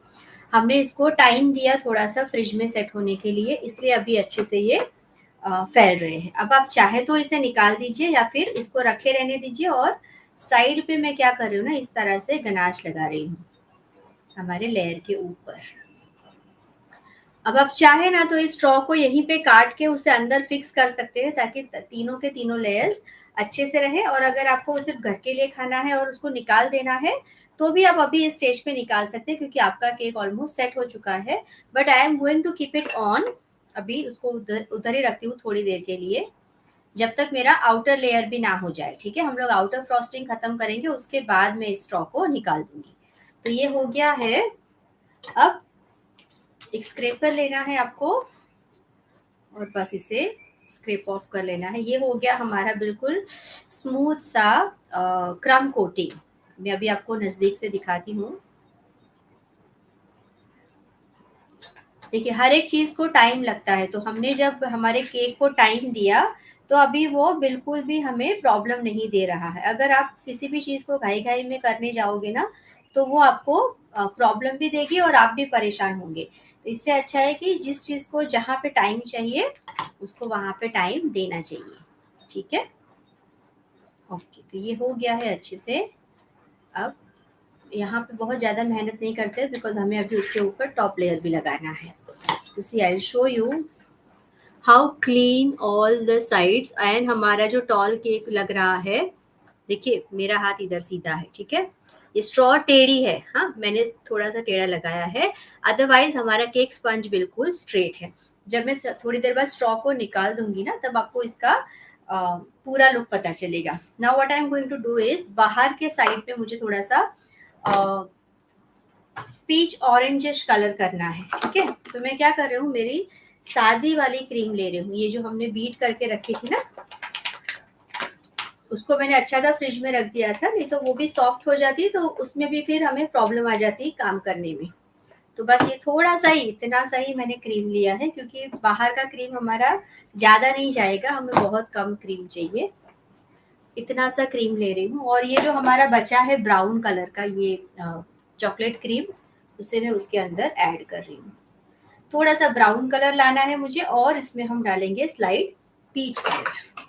हमने इसको टाइम दिया थोड़ा सा फ्रिज में सेट होने के लिए, इसलिए अभी अच्छे से ये फैल रहे हैं। अब आप चाहे तो इसे निकाल दीजिए या फिर इसको रखे रहने दीजिए, और साइड पे मैं क्या कर रही हूँ ना, इस तरह से गनाश लगा रही हूँ हमारे लेयर के ऊपर। अब आप चाहे ना तो इस स्ट्रॉ को यहीं पे काट के उसे अंदर फिक्स कर सकते हैं, ताकि तीनों के तीनों लेयर्स अच्छे से रहे। और अगर आपको सिर्फ घर के लिए खाना है और उसको निकाल देना है, तो भी आप अभी इस स्टेज पे निकाल सकते हैं, क्योंकि आपका केक ऑलमोस्ट सेट हो चुका है। But I am going to keep it on. अभी उसको उधर उधर ही रखती हूँ थोड़ी देर के लिए, जब तक मेरा आउटर लेयर भी ना हो जाए। ठीक है, हम लोग आउटर फ्रॉस्टिंग खत्म करेंगे, उसके बाद मैं इस स्ट्रॉ को निकाल दूंगी। तो ये हो गया है। अब एक स्क्रैपर लेना है आपको और बस इसे स्क्रैप ऑफ कर लेना है। ये हो गया हमारा बिल्कुल स्मूथ सा क्रम कोटिंग। मैं अभी आपको नजदीक से दिखाती हूँ। देखिए, हर एक चीज को टाइम लगता है, तो हमने जब हमारे केक को टाइम दिया, तो अभी वो बिल्कुल भी हमें प्रॉब्लम नहीं दे रहा है। अगर आप किसी भी चीज को घाई घाई में करने जाओगे ना, तो वो आपको प्रॉब्लम भी देगी और आप भी परेशान होंगे। तो इससे अच्छा है कि जिस चीज को जहाँ पे टाइम चाहिए, उसको वहां पे टाइम देना चाहिए। ठीक है, ओके। तो ये हो गया है अच्छे से। अब यहाँ पे बहुत ज्यादा मेहनत नहीं करते, बिकॉज हमें अभी उसके ऊपर टॉप लेयर भी लगाना है। तो see I show you how clean all the sides. And हमारा जो टॉल केक लग रहा है, देखिए मेरा हाथ इधर सीधा है, ठीक है। ये स्ट्रॉ टेढ़ी है, हाँ मैंने थोड़ा सा टेढ़ा लगाया है, अदरवाइज हमारा केक स्पंज बिल्कुल स्ट्रेट है। जब मैं थोड़ी देर बाद स्ट्रॉ को निकाल दूंगी ना, तब आपको इसका पूरा लुक पता चलेगा। Now what I am going to do is, बाहर के साइड पे मुझे थोड़ा सा पीच ऑरेंजिश कलर करना है। ठीक है, तो मैं क्या कर रही हूँ, मेरी सादी वाली क्रीम ले रही हूँ, ये जो हमने बीट करके रखी थी ना, उसको मैंने अच्छा था फ्रिज में रख दिया था, नहीं तो वो भी सॉफ्ट हो जाती, तो उसमें भी फिर हमें प्रॉब्लम आ जाती काम करने में। तो बस ये थोड़ा सा ही, इतना सा ही मैंने क्रीम लिया है, क्योंकि बाहर का क्रीम हमारा ज्यादा नहीं जाएगा, हमें बहुत कम क्रीम चाहिए। इतना सा क्रीम ले रही हूँ, और ये जो हमारा बचा है ब्राउन कलर का, ये चॉकलेट क्रीम, उसे मैं उसके अंदर ऐड कर रही हूँ। थोड़ा सा ब्राउन कलर लाना है मुझे, और इसमें हम डालेंगे स्लाइड पीच कलर।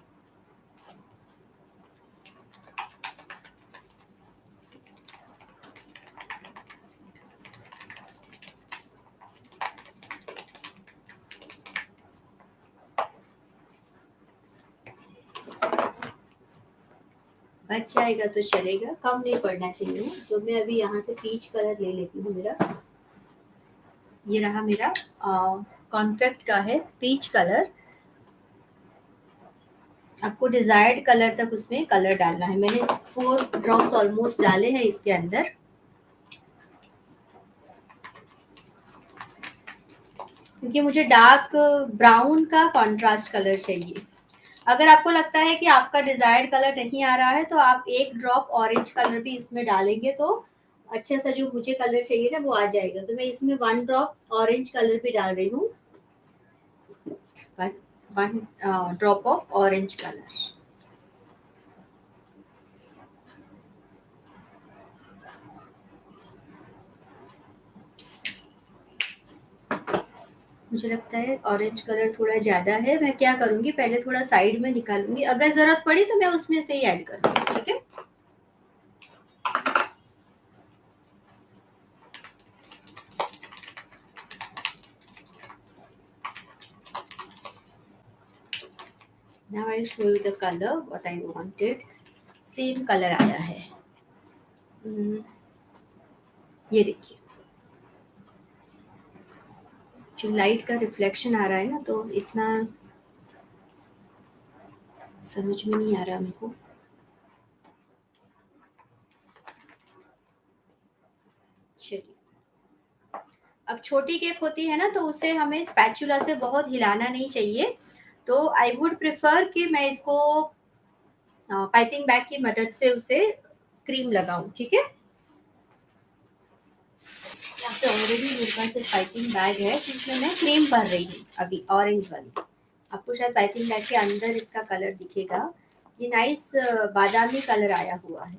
बच जाएगा तो चलेगा, कम नहीं पड़ना चाहिए। तो मैं अभी यहाँ से पीच कलर ले लेती हूँ। मेरा ये रहा, मेरा कॉन्फेक्ट का है पीच कलर। आपको डिजायर्ड कलर तक उसमें कलर डालना है। मैंने 4 ड्रॉप्स ऑलमोस्ट डाले हैं इसके अंदर, क्योंकि मुझे डार्क ब्राउन का कॉन्ट्रास्ट कलर चाहिए। अगर आपको लगता है कि आपका डिजायर्ड कलर नहीं आ रहा है, तो आप एक ड्रॉप ऑरेंज कलर भी इसमें डालेंगे, तो अच्छा सा जो मुझे कलर चाहिए ना, वो आ जाएगा। तो मैं इसमें 1 ड्रॉप ऑरेंज कलर भी डाल रही हूँ, 1 ड्रॉप ऑफ ऑरेंज कलर। मुझे लगता है ऑरेंज कलर थोड़ा ज्यादा है। मैं क्या करूंगी, पहले थोड़ा साइड में निकालूंगी, अगर जरूरत पड़ी तो मैं उसमें से ही ऐड करूंगी। ठीक है, now I show you the colour what I wanted. Same colour आया है। ये देखिए, जो लाइट का रिफ्लेक्शन आ रहा है ना, तो इतना समझ में नहीं आ रहा मेरे को। चलिए, अब छोटी केक होती है ना, तो उसे हमें स्पैचुला से बहुत हिलाना नहीं चाहिए। तो आई वुड प्रेफर कि मैं इसको पाइपिंग बैग की मदद से उसे क्रीम लगाऊं। ठीक है, यहाँ पे ऑलरेडी मेरे पास एक पाइपिंग बैग है, जिसमें मैं क्रीम भर रही हूँ अभी, ऑरेंज वाली। आपको शायद पाइपिंग बैग के अंदर इसका कलर दिखेगा। ये नाइस बादामी कलर आया हुआ है।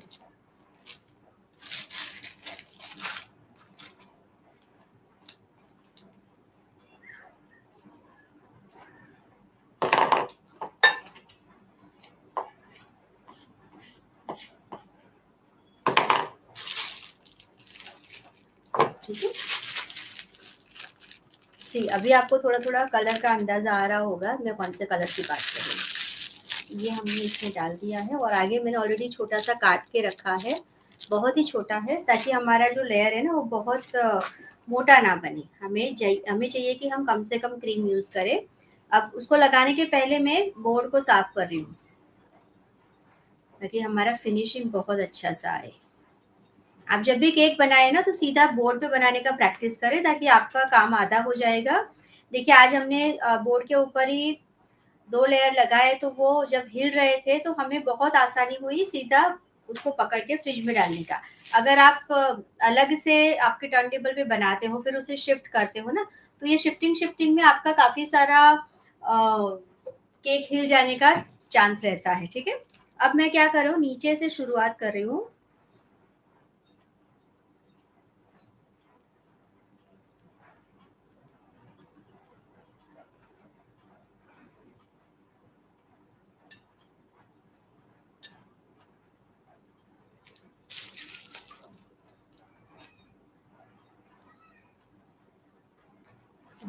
ठीक है। सी अभी आपको थोड़ा थोड़ा कलर का अंदाजा आ रहा होगा मैं कौन से कलर की बात कर रही हूँ। ये हमने इसमें डाल दिया है और आगे मैंने ऑलरेडी छोटा सा काट के रखा है, बहुत ही छोटा है, ताकि हमारा जो लेयर है ना वो बहुत मोटा ना बने। हमें चाहिए कि हम कम से कम क्रीम यूज करें। अब उसको लगाने के पहले मैं बोर्ड को साफ कर रही हूँ, ताकि हमारा फिनिशिंग बहुत अच्छा सा आए। आप जब भी केक बनाए ना तो सीधा बोर्ड पे बनाने का प्रैक्टिस करें, ताकि आपका काम आधा हो जाएगा। देखिए आज हमने बोर्ड के ऊपर ही 2 लेयर लगाए, तो वो जब हिल रहे थे तो हमें बहुत आसानी हुई सीधा उसको पकड़ के फ्रिज में डालने का। अगर आप अलग से आपके टर्न टेबल पे बनाते हो फिर उसे शिफ्ट करते हो ना, तो ये शिफ्टिंग शिफ्टिंग में आपका काफ़ी सारा केक हिल जाने का चांस रहता है, ठीक है? अब मैं क्या कर रही हूँ, नीचे से शुरुआत कर रही हूँ।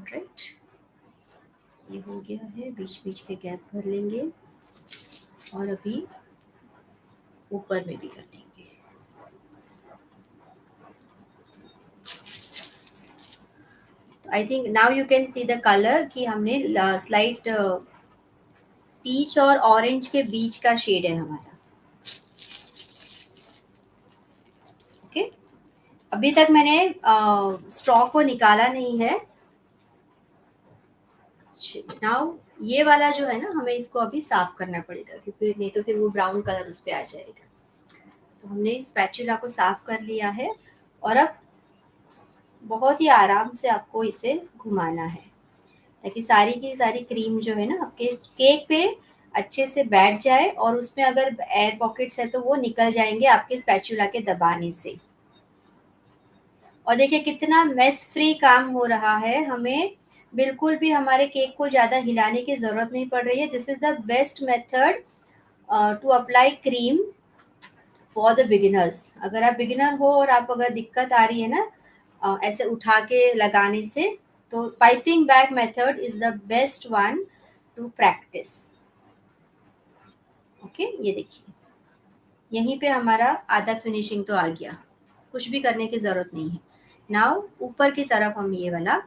राइट, ये हो गया है, बीच बीच के गैप भर लेंगे और अभी ऊपर में भी कर लेंगे। I think now you can see the colour कि हमने स्लाइट पीच और ऑरेंज के बीच का शेड है हमारा। ओके, अभी तक मैंने स्ट्रॉ को निकाला नहीं है। नाउ ये वाला जो है ना, हमें इसको अभी साफ करना पड़ेगा, क्योंकि नहीं तो फिर वो ब्राउन कलर उस पर आ जाएगा। तो हमने स्पैचुला को साफ कर लिया है और अब बहुत ही आराम से आपको इसे घुमाना है, ताकि सारी की सारी क्रीम जो है ना आपके केक पे अच्छे से बैठ जाए, और उसमें अगर एयर पॉकेट्स है तो वो निकल जाएंगे आपके स्पैचुला के दबाने से। और देखिए कितना मेस फ्री काम हो रहा है, हमें बिल्कुल भी हमारे केक को ज़्यादा हिलाने की ज़रूरत नहीं पड़ रही है। This is the best method to apply cream for the beginners. अगर आप बिगिनर हो और आप अगर दिक्कत आ रही है ना ऐसे उठा के लगाने से, तो piping back method is the best one two practice. Okay, ये देखिए यहीं पे हमारा आधा फिनिशिंग तो आ गया, कुछ भी करने की जरूरत नहीं है। नाउ ऊपर की तरफ हम ये वाला,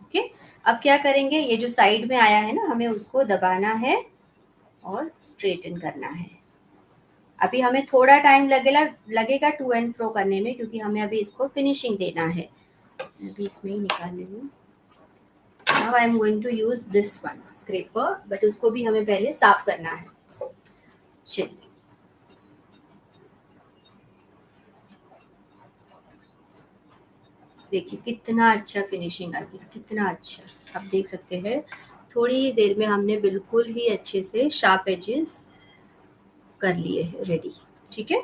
ओके, अब क्या करेंगे, ये जो साइड में आया है ना हमें उसको दबाना है और स्ट्रेटन करना है। अभी हमें थोड़ा टाइम लगेगा टू एंड फ्रो करने में, क्योंकि हमें अभी इसको फिनिशिंग देना है। अभी इसमें ही निकाल रही हूँ। Now I am going to use this one scraper, बट उसको भी हमें पहले साफ करना है। चलिए, देखिए कितना अच्छा फिनिशिंग आ गया, कितना अच्छा। आप देख सकते हैं थोड़ी ही देर में हमने बिल्कुल ही अच्छे से शार्प एजेस कर लिए हैं रेडी। ठीक है,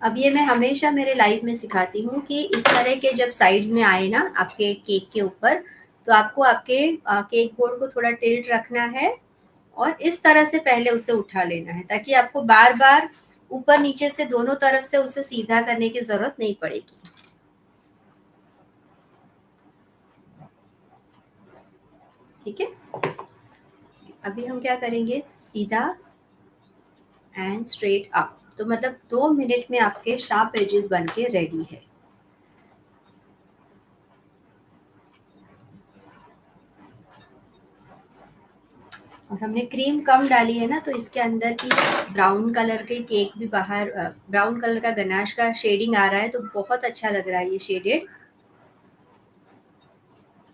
अब ये मैं हमेशा मेरे लाइफ में सिखाती हूँ कि इस तरह के जब साइड्स में आए ना आपके केक के ऊपर, तो आपको आपके केक बोर्ड को थोड़ा टिल्ट रखना है और इस तरह से पहले उसे उठा लेना है, ताकि आपको बार बार ऊपर नीचे से दोनों तरफ से उसे सीधा करने की जरूरत नहीं पड़ेगी। ठीक है, अभी हम क्या करेंगे, सीधा एंड स्ट्रेट अप, तो मतलब 2 मिनट में आपके शार्प एजेस बन के रेडी है। और हमने क्रीम कम डाली है ना, तो इसके अंदर की ब्राउन कलर के केक भी बाहर, ब्राउन कलर का गनाश का शेडिंग आ रहा है, तो बहुत अच्छा लग रहा है ये शेडेड।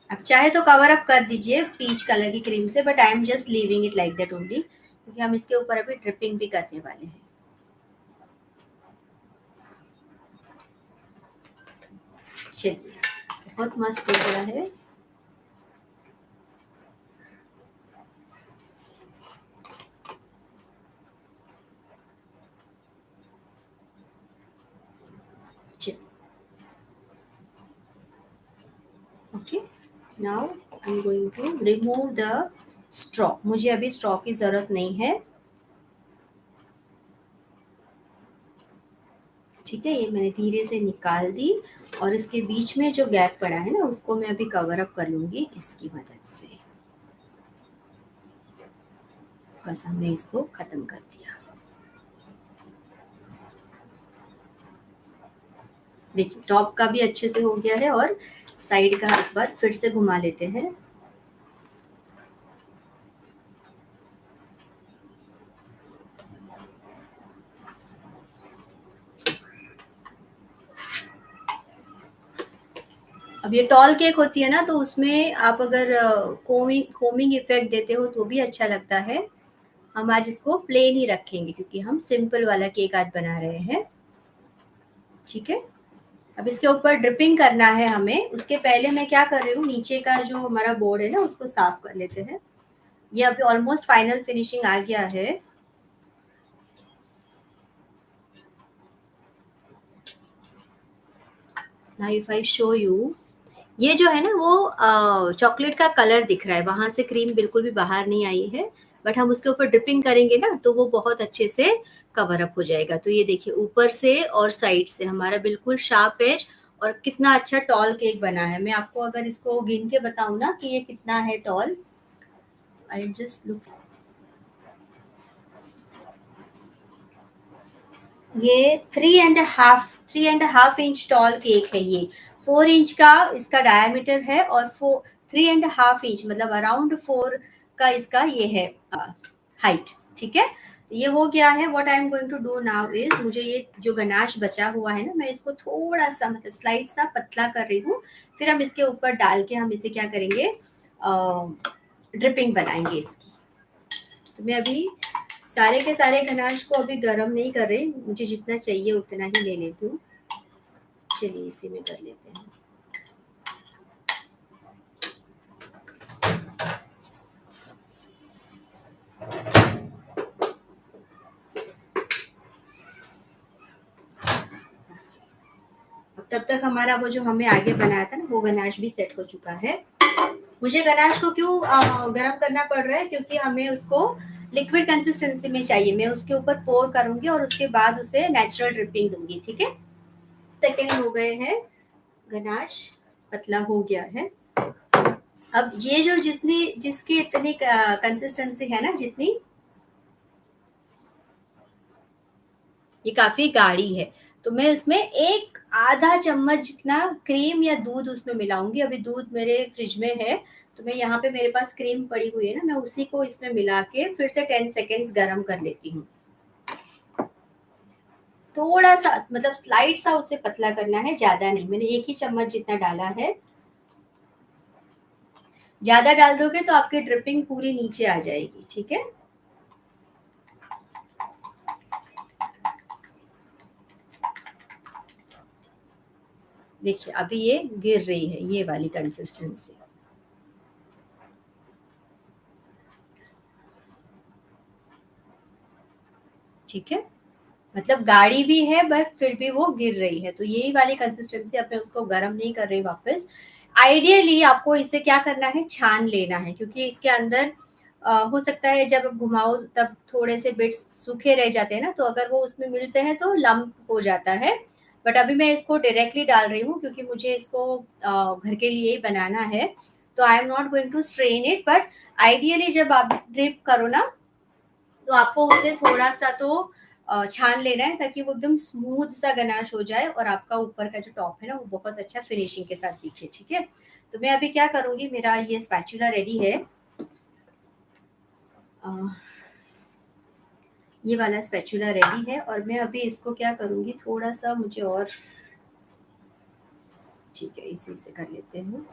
आप चाहे तो कवर अप कर दीजिए पीच कलर की क्रीम से, but I am just leaving it like that only, क्योंकि हम इसके ऊपर अभी ड्रिपिंग भी करने वाले हैं। चलिए, बहुत मस्त लग रहा है। चलिए, now I am going to remove the straw. मुझे अभी स्ट्रॉ की जरूरत नहीं है. ठीक है, ये मैंने धीरे से निकाल दी और इसके बीच में जो गैप पड़ा है ना उसको मैं अभी कवर अप कर लूंगी इसकी मदद से. बस हमने इसको खत्म कर दिया. देखिए टॉप का भी अच्छे से हो गया है और साइड का एक बार फिर से घुमा लेते हैं. अब ये टॉल केक होती है ना तो उसमें आप अगर कोमिंग इफेक्ट देते हो तो भी अच्छा लगता है. हम आज इसको प्लेन ही रखेंगे क्योंकि हम सिंपल वाला केक आज बना रहे हैं. ठीक है, अब इसके ऊपर ड्रिपिंग करना है हमें. उसके पहले मैं क्या कर रही हूँ, नीचे का जो हमारा बोर्ड है ना उसको साफ कर लेते हैं. ये अभी ऑलमोस्ट फाइनल फिनिशिंग आ गया है. Now if I show you, ये जो है ना वो चॉकलेट का कलर दिख रहा है, वहां से क्रीम बिल्कुल भी बाहर नहीं आई है. बट हम उसके ऊपर ड्रिपिंग करेंगे ना तो वो बहुत अच्छे से कवर अप हो जाएगा. तो ये देखिए ऊपर से और साइड से हमारा बिल्कुल शार्प एज और कितना अच्छा टॉल केक बना है. मैं आपको अगर इसको गिन के बताऊं ना कि ये कितना है टॉल, आई जस्ट लुक. ये 3.5 इंच टॉल केक है. ये 4 इंच का इसका डायमीटर है और 3.5 इंच मतलब अराउंड 4 का इसका ये है हाइट. ठीक है, ये हो गया है. What I am going to do now is, मुझे ये जो गनाश बचा हुआ है ना मैं इसको थोड़ा सा मतलब स्लाइड सा पतला कर रही हूँ. फिर हम इसके ऊपर डाल के हम इसे क्या करेंगे, ड्रिपिंग बनाएंगे इसकी. तो मैं अभी सारे के सारे गनाश को अभी गरम नहीं कर रही, मुझे जितना चाहिए उतना ही ले लेती हूँ. चलिए इसी में कर लेते हैं. अब तब तक हमारा वो जो हमें आगे बनाया था ना वो गनाश भी सेट हो चुका है. मुझे गनाश को क्यों गरम करना पड़ रहा है, क्योंकि हमें उसको लिक्विड कंसिस्टेंसी में चाहिए. मैं उसके ऊपर पोर करूंगी और उसके बाद उसे नेचुरल ड्रिपिंग दूंगी. ठीक है, सेकेंड हो गए हैं, गनाश पतला हो गया है. अब ये जो जिसकी इतनी कंसिस्टेंसी है ना, जितनी ये काफी गाढ़ी है, तो मैं इसमें एक आधा चम्मच जितना क्रीम या दूध उसमें मिलाऊंगी. अभी दूध मेरे फ्रिज में है तो मैं यहाँ पे मेरे पास क्रीम पड़ी हुई है ना, मैं उसी को इसमें मिला के फिर से 10 सेकेंड्स गर्म कर लेती हूँ. थोड़ा सा मतलब स्लाइड सा उसे पतला करना है, ज्यादा नहीं. मैंने एक ही चम्मच जितना डाला है. ज्यादा डाल दोगे तो आपकी ड्रिपिंग पूरी नीचे आ जाएगी. ठीक है, देखिए अभी ये गिर रही है, ये वाली कंसिस्टेंसी. ठीक है, मतलब गाढ़ी भी है बट फिर भी वो गिर रही है. तो यही वाली कंसिस्टेंसी, अब मैं उसको गर्म नहीं कर रही वापस. आइडियली आपको इसे क्या करना है, छान लेना है, क्योंकि इसके अंदर हो सकता है जब आप घुमाओ तब थोड़े से बिट्स सूखे रह जाते हैं ना, तो अगर वो उसमें मिलते हैं तो लम्प हो जाता है. बट अभी मैं इसको डायरेक्टली डाल रही हूँ क्योंकि मुझे इसको घर के लिए ही बनाना है. तो I am not going to strain it. But ideally जब आप ड्रिप करो ना तो आपको उसे थोड़ा सा तो छान लेना है ताकि वो एकदम स्मूथ सा गनाश हो जाए और आपका ऊपर का जो टॉप है ना वो बहुत अच्छा फिनिशिंग के साथ दिखे. ठीक है, तो मैं अभी क्या करूंगी, मेरा ये स्पैचुला रेडी है. ये वाला स्पैचुला रेडी है और मैं अभी इसको क्या करूंगी, थोड़ा सा मुझे और, ठीक है इसी से कर लेते हैं.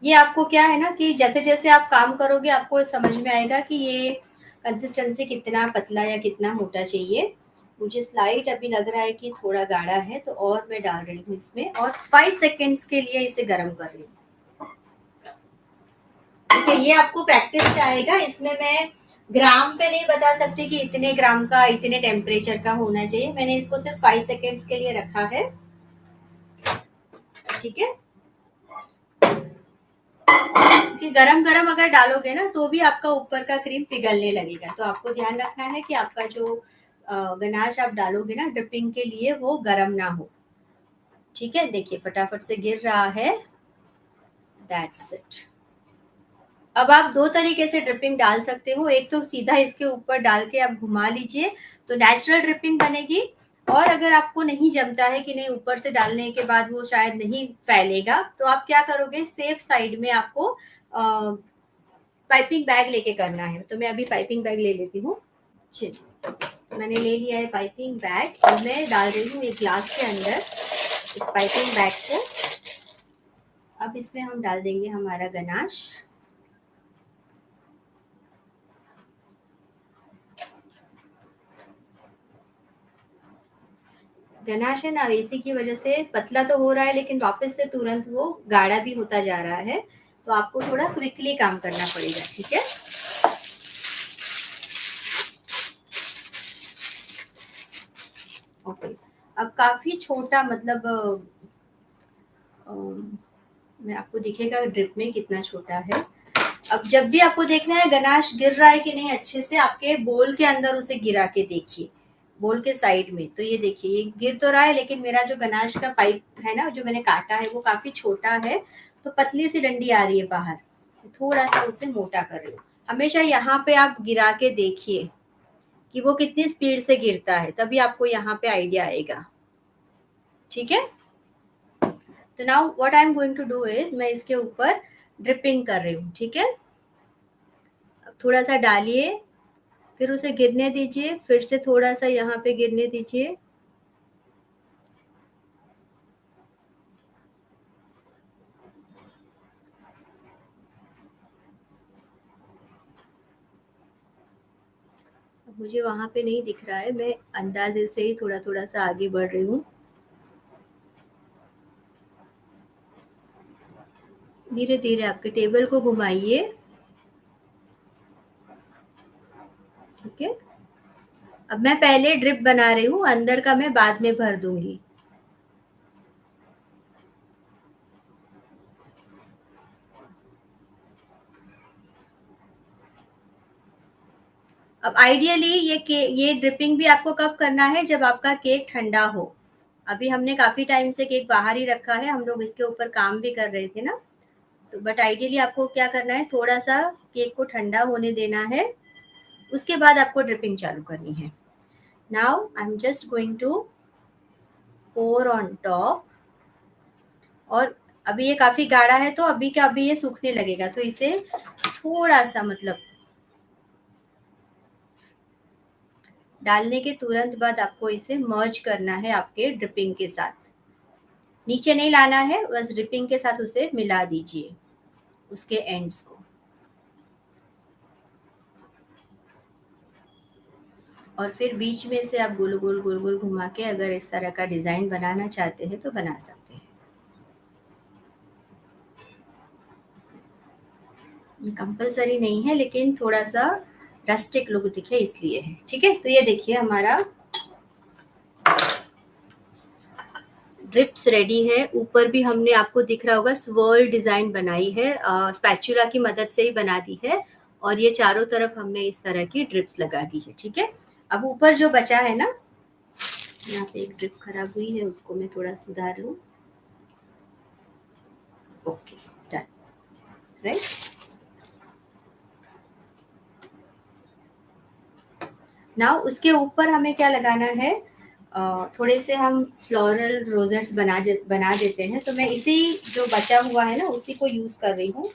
ये आपको क्या है ना कि जैसे जैसे आप काम करोगे आपको समझ में आएगा कि ये कंसिस्टेंसी कितना पतला या कितना मोटा चाहिए. मुझे स्लाइड अभी लग रहा है कि थोड़ा गाढ़ा है तो और मैं डाल रही हूँ इसमें और 5 सेकेंड्स के लिए इसे गर्म कर रही हूँ. ठीक है, ये आपको प्रैक्टिस से आएगा. इसमें मैं ग्राम पे नहीं बता सकती कि इतने ग्राम का इतने टेम्परेचर का होना चाहिए. मैंने इसको सिर्फ 5 सेकेंड्स के लिए रखा है. ठीक है, क्योंकि गरम गरम अगर डालोगे ना तो भी आपका ऊपर का क्रीम पिघलने लगेगा। तो आपको ध्यान रखना है कि आपका जो गनाश आप डालोगे ना ड्रिपिंग के लिए वो गरम ना हो। ठीक है, देखिए फटाफट से गिर रहा है। That's it. अब आप दो तरीके से ड्रिपिंग डाल सकते हो। एक तो सीधा इसके ऊपर डाल के आप घुमा लीजिए तो नेचुरल ड्रिपिंग बनेगी। और अगर आपको नहीं जमता है कि नहीं ऊपर से डालने के बाद वो शायद नहीं फैलेगा, तो आप क्या करोगे, सेफ साइड में आपको पाइपिंग बैग लेके करना है। तो मैं अभी पाइपिंग बैग ले लेती हूँ। चलिए, मैंने ले लिया है पाइपिंग बैग और मैं डाल रही हूँ एक ग्लास के अंदर इस पाइपिंग बैग को। अब इसमें हम डाल देंगे हमारा गनाश। गनाश है ना, एसी की वजह से पतला तो हो रहा है लेकिन वापस से तुरंत वो गाढ़ा भी होता जा रहा है। तो आपको थोड़ा क्विकली काम करना पड़ेगा। ठीक है, ओके। अब काफी छोटा मतलब मैं आपको दिखेगा ड्रिप में कितना छोटा है। अब जब भी आपको देखना है गनाश गिर रहा है कि नहीं, अच्छे से आपके बोल के अंदर उसे गिरा के देखिए, बोल के साइड में। तो ये देखिए ये गिर तो रहा है लेकिन मेरा जो गनाश का पाइप है ना जो मैंने काटा है वो काफी छोटा है। तो पतली सी डंडी आ रही है बाहर, थोड़ा सा उसे मोटा कर लो। हमेशा यहाँ पे आप गिरा के देखिए कि वो कितनी स्पीड से गिरता है, तभी आपको यहाँ पे आइडिया आएगा। ठीक है, तो now what I am going to do is मैं इसके ऊपर ड्रिपिंग कर रही हूँ। ठीक है, थोड़ा सा डालिए, फिर उसे गिरने दीजिए, फिर से थोड़ा सा यहाँ पे गिरने दीजिए। मुझे वहां पे नहीं दिख रहा है, मैं अंदाजे से ही थोड़ा थोड़ा सा आगे बढ़ रही हूँ। धीरे धीरे आपके टेबल को घुमाइए। ठीक है, अब मैं पहले ड्रिप बना रही हूँ, अंदर का मैं बाद में भर दूंगी। अब आइडियली ये ड्रिपिंग भी आपको कब करना है, जब आपका केक ठंडा हो। अभी हमने काफी टाइम से केक बाहर ही रखा है, हम लोग इसके ऊपर काम भी कर रहे थे ना। तो बट आइडियली आपको क्या करना है, थोड़ा सा केक को ठंडा होने देना है, उसके बाद आपको ड्रिपिंग चालू करनी है। Now I am just going to pour on top. और अभी ये काफी गाढ़ा है तो अभी क्या, अभी ये सूखने लगेगा तो इसे थोड़ा सा मतलब डालने के तुरंत बाद आपको इसे मर्ज करना है आपके ड्रिपिंग के साथ। नीचे नहीं लाना है, बस ड्रिपिंग के साथ उसे मिला दीजिए उसके एंड्स को। और फिर बीच में से आप गोल गोल गोल गोल घुमा के अगर इस तरह का डिजाइन बनाना चाहते हैं तो बना सकते हैं। ये कंपलसरी नहीं है लेकिन थोड़ा सा रस्टिक लुक दिखे इसलिए है। ठीक है, तो ये देखिए हमारा ड्रिप्स रेडी है। ऊपर भी हमने आपको दिख रहा होगा स्वर्ल डिजाइन बनाई है, स्पैचुला की मदद से ही बना दी है। और ये चारों तरफ हमने इस तरह की ड्रिप्स लगा दी है। ठीक है, अब ऊपर जो बचा है ना, यहाँ पे एक ड्रिप खराब हुई है, उसको मैं थोड़ा सुधार लूँ। Okay, done, right. नाउ उसके ऊपर हमें क्या लगाना है, थोड़े से हम फ्लोरल रोजेट्स बना देते हैं। तो मैं इसी जो बचा हुआ है ना उसी को यूज कर रही हूँ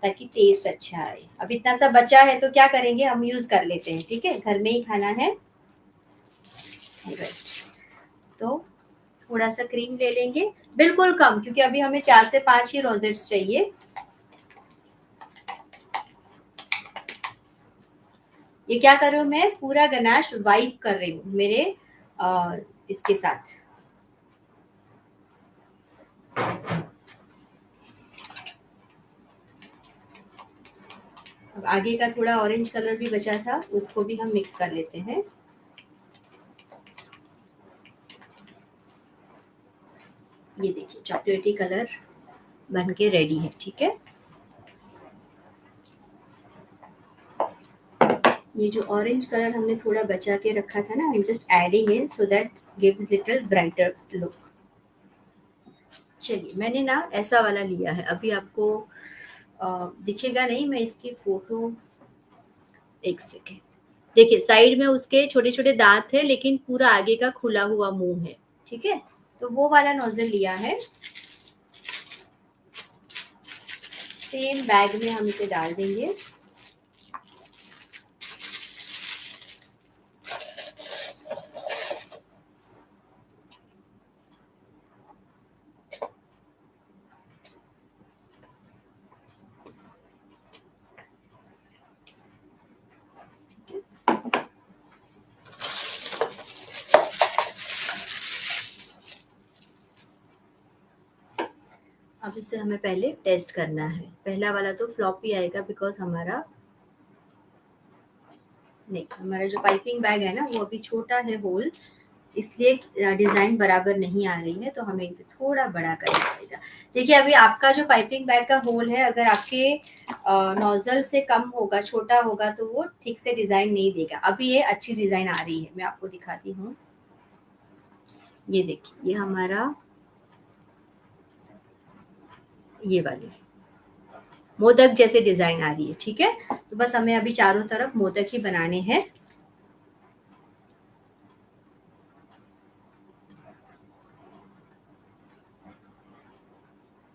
ताकि टेस्ट अच्छा आए। अब इतना सा बचा है तो क्या करेंगे, हम यूज कर लेते हैं। ठीक है, घर में ही खाना है, राइट। तो थोड़ा सा क्रीम ले लेंगे, बिल्कुल कम, क्योंकि अभी हमें 4 से 5 ही रोजेट्स चाहिए। ये क्या कर रही हूँ, मैं पूरा गनाश वाइप कर रही हूँ मेरे इसके साथ। अब आगे का थोड़ा ऑरेंज कलर भी बचा था, उसको भी हम मिक्स कर लेते हैं। ये देखिए चॉकलेटी कलर बन के रेडी है। ठीक है, ये जो ऑरेंज कलर हमने थोड़ा बचा के रखा था ना, आई am just adding it so that gives little brighter look. चलिए, मैंने ना ऐसा वाला लिया है, अभी आपको दिखेगा नहीं, मैं इसकी फोटो, एक सेकेंड। देखिए साइड में उसके छोटे छोटे दांत है, लेकिन पूरा आगे का खुला हुआ मुंह है, ठीक है। तो वो वाला नोजल लिया है, सेम बैग में हम इसे डाल देंगे। अब इसे हमें पहले टेस्ट करना है। पहला वाला तो फ्लॉप ही आएगा, बिकॉज हमारा नहीं, हमारा जो पाइपिंग बैग है ना वो अभी छोटा है होल, इसलिए डिजाइन बराबर नहीं आ रही है, तो हमें इसे थोड़ा बड़ा करना पड़ेगा। देखिए अभी आपका जो पाइपिंग बैग का होल है, अगर आपके नोजल से कम होगा, छोटा होगा, तो वो ठीक से डिजाइन नहीं देगा। अभी ये अच्छी डिजाइन आ रही है, मैं आपको दिखाती हूँ। ये देखिए, ये हमारा ये वाली मोदक जैसे डिजाइन आ रही है, ठीक है। तो बस हमें अभी चारों तरफ मोदक ही बनाने हैं।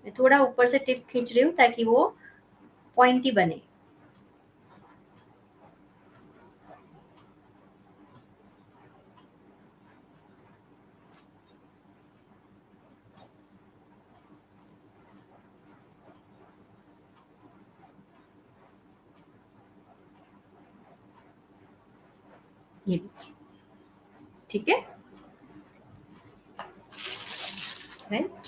मैं थोड़ा ऊपर से टिप खींच रही हूँ ताकि वो पॉइंटी बने। ये देखिए, ठीक है, राइट।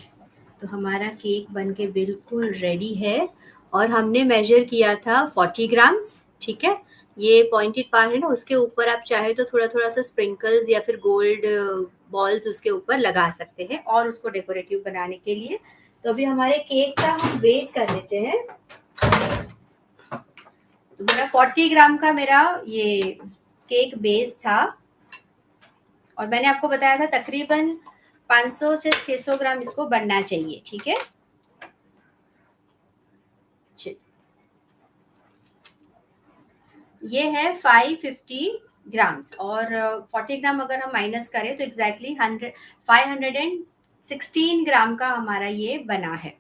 तो हमारा केक बनके बिल्कुल रेडी है, और हमने मेजर किया था 40 ग्राम्स, ठीक है। ये पॉइंटेड पार्ट है ना, उसके ऊपर आप चाहे तो थोड़ा थोड़ा सा स्प्रिंकल्स या फिर गोल्ड बॉल्स उसके ऊपर लगा सकते हैं, और उसको डेकोरेटिव बनाने के लिए। तो अभी हमारे केक का हम वेट कर लेते हैं। तो मेरा 40 ग्राम का मेरा ये केक बेस था, और मैंने आपको बताया था तकरीबन 500 से 600 ग्राम इसको बनना चाहिए, ठीक है। ये है 550 ग्राम्स, और 40 ग्राम अगर हम माइनस करें तो एग्जैक्टली 516 ग्राम का हमारा ये बना है,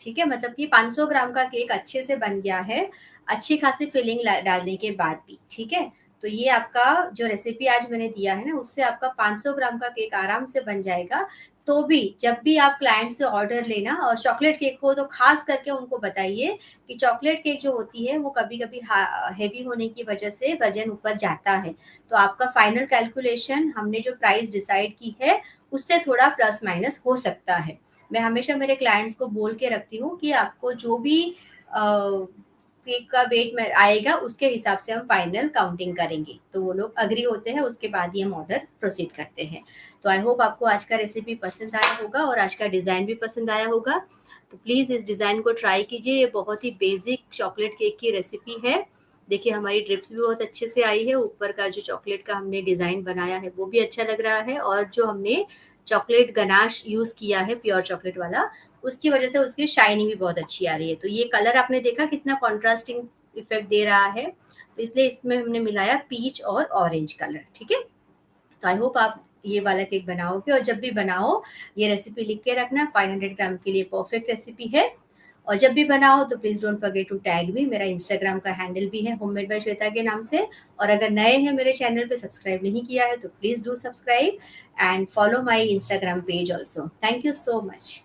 ठीक है। मतलब कि 500 ग्राम का केक अच्छे से बन गया है, अच्छी खासी फिलिंग डालने के बाद भी, ठीक है। तो ये आपका जो रेसिपी आज मैंने दिया है ना, उससे आपका 500 ग्राम का केक आराम से बन जाएगा। तो भी जब भी आप क्लाइंट से ऑर्डर लेना, और चॉकलेट केक हो तो खास करके उनको बताइए कि चॉकलेट केक जो होती है वो कभी कभी हैवी होने की वजह से वजन ऊपर जाता है। तो आपका फाइनल कैलकुलेशन हमने जो प्राइस डिसाइड की है उससे थोड़ा प्लस माइनस हो सकता है। मैं हमेशा मेरे क्लाइंट्स को बोल के रखती हूँ कि आपको जो भी केक का वेट में आएगा उसके हिसाब से हम फाइनल काउंटिंग करेंगे। तो वो लोग अग्री होते हैं, उसके बाद ही हम ऑर्डर प्रोसीड करते हैं। तो आई होप आपको आज का रेसिपी पसंद आया होगा, और आज का डिज़ाइन भी पसंद आया होगा। तो प्लीज़ इस डिज़ाइन को ट्राई कीजिए, ये बहुत ही बेसिक चॉकलेट केक की रेसिपी है। देखिए हमारी ड्रिप्स भी बहुत अच्छे से आई है, ऊपर का जो चॉकलेट का हमने डिज़ाइन बनाया है वो भी अच्छा लग रहा है, और जो हमने चॉकलेट गनाश यूज़ किया है प्योर चॉकलेट वाला, उसकी वजह से उसकी शाइनिंग भी बहुत अच्छी आ रही है। तो ये कलर आपने देखा कितना कॉन्ट्रास्टिंग इफेक्ट दे रहा है, तो इसलिए इसमें हमने मिलाया पीच और ऑरेंज कलर, ठीक है। तो आई होप आप ये वाला केक बनाओगे, और जब भी बनाओ ये रेसिपी लिख के रखना, 500 ग्राम के लिए परफेक्ट रेसिपी है। और जब भी बनाओ तो please don't forget to tag me, मेरा इंस्टाग्राम का हैंडल भी है होममेड बाय श्वेता के नाम से। और अगर नए हैं मेरे चैनल पे, सब्सक्राइब नहीं किया है, तो please do subscribe and follow my Instagram page also. Thank you so much.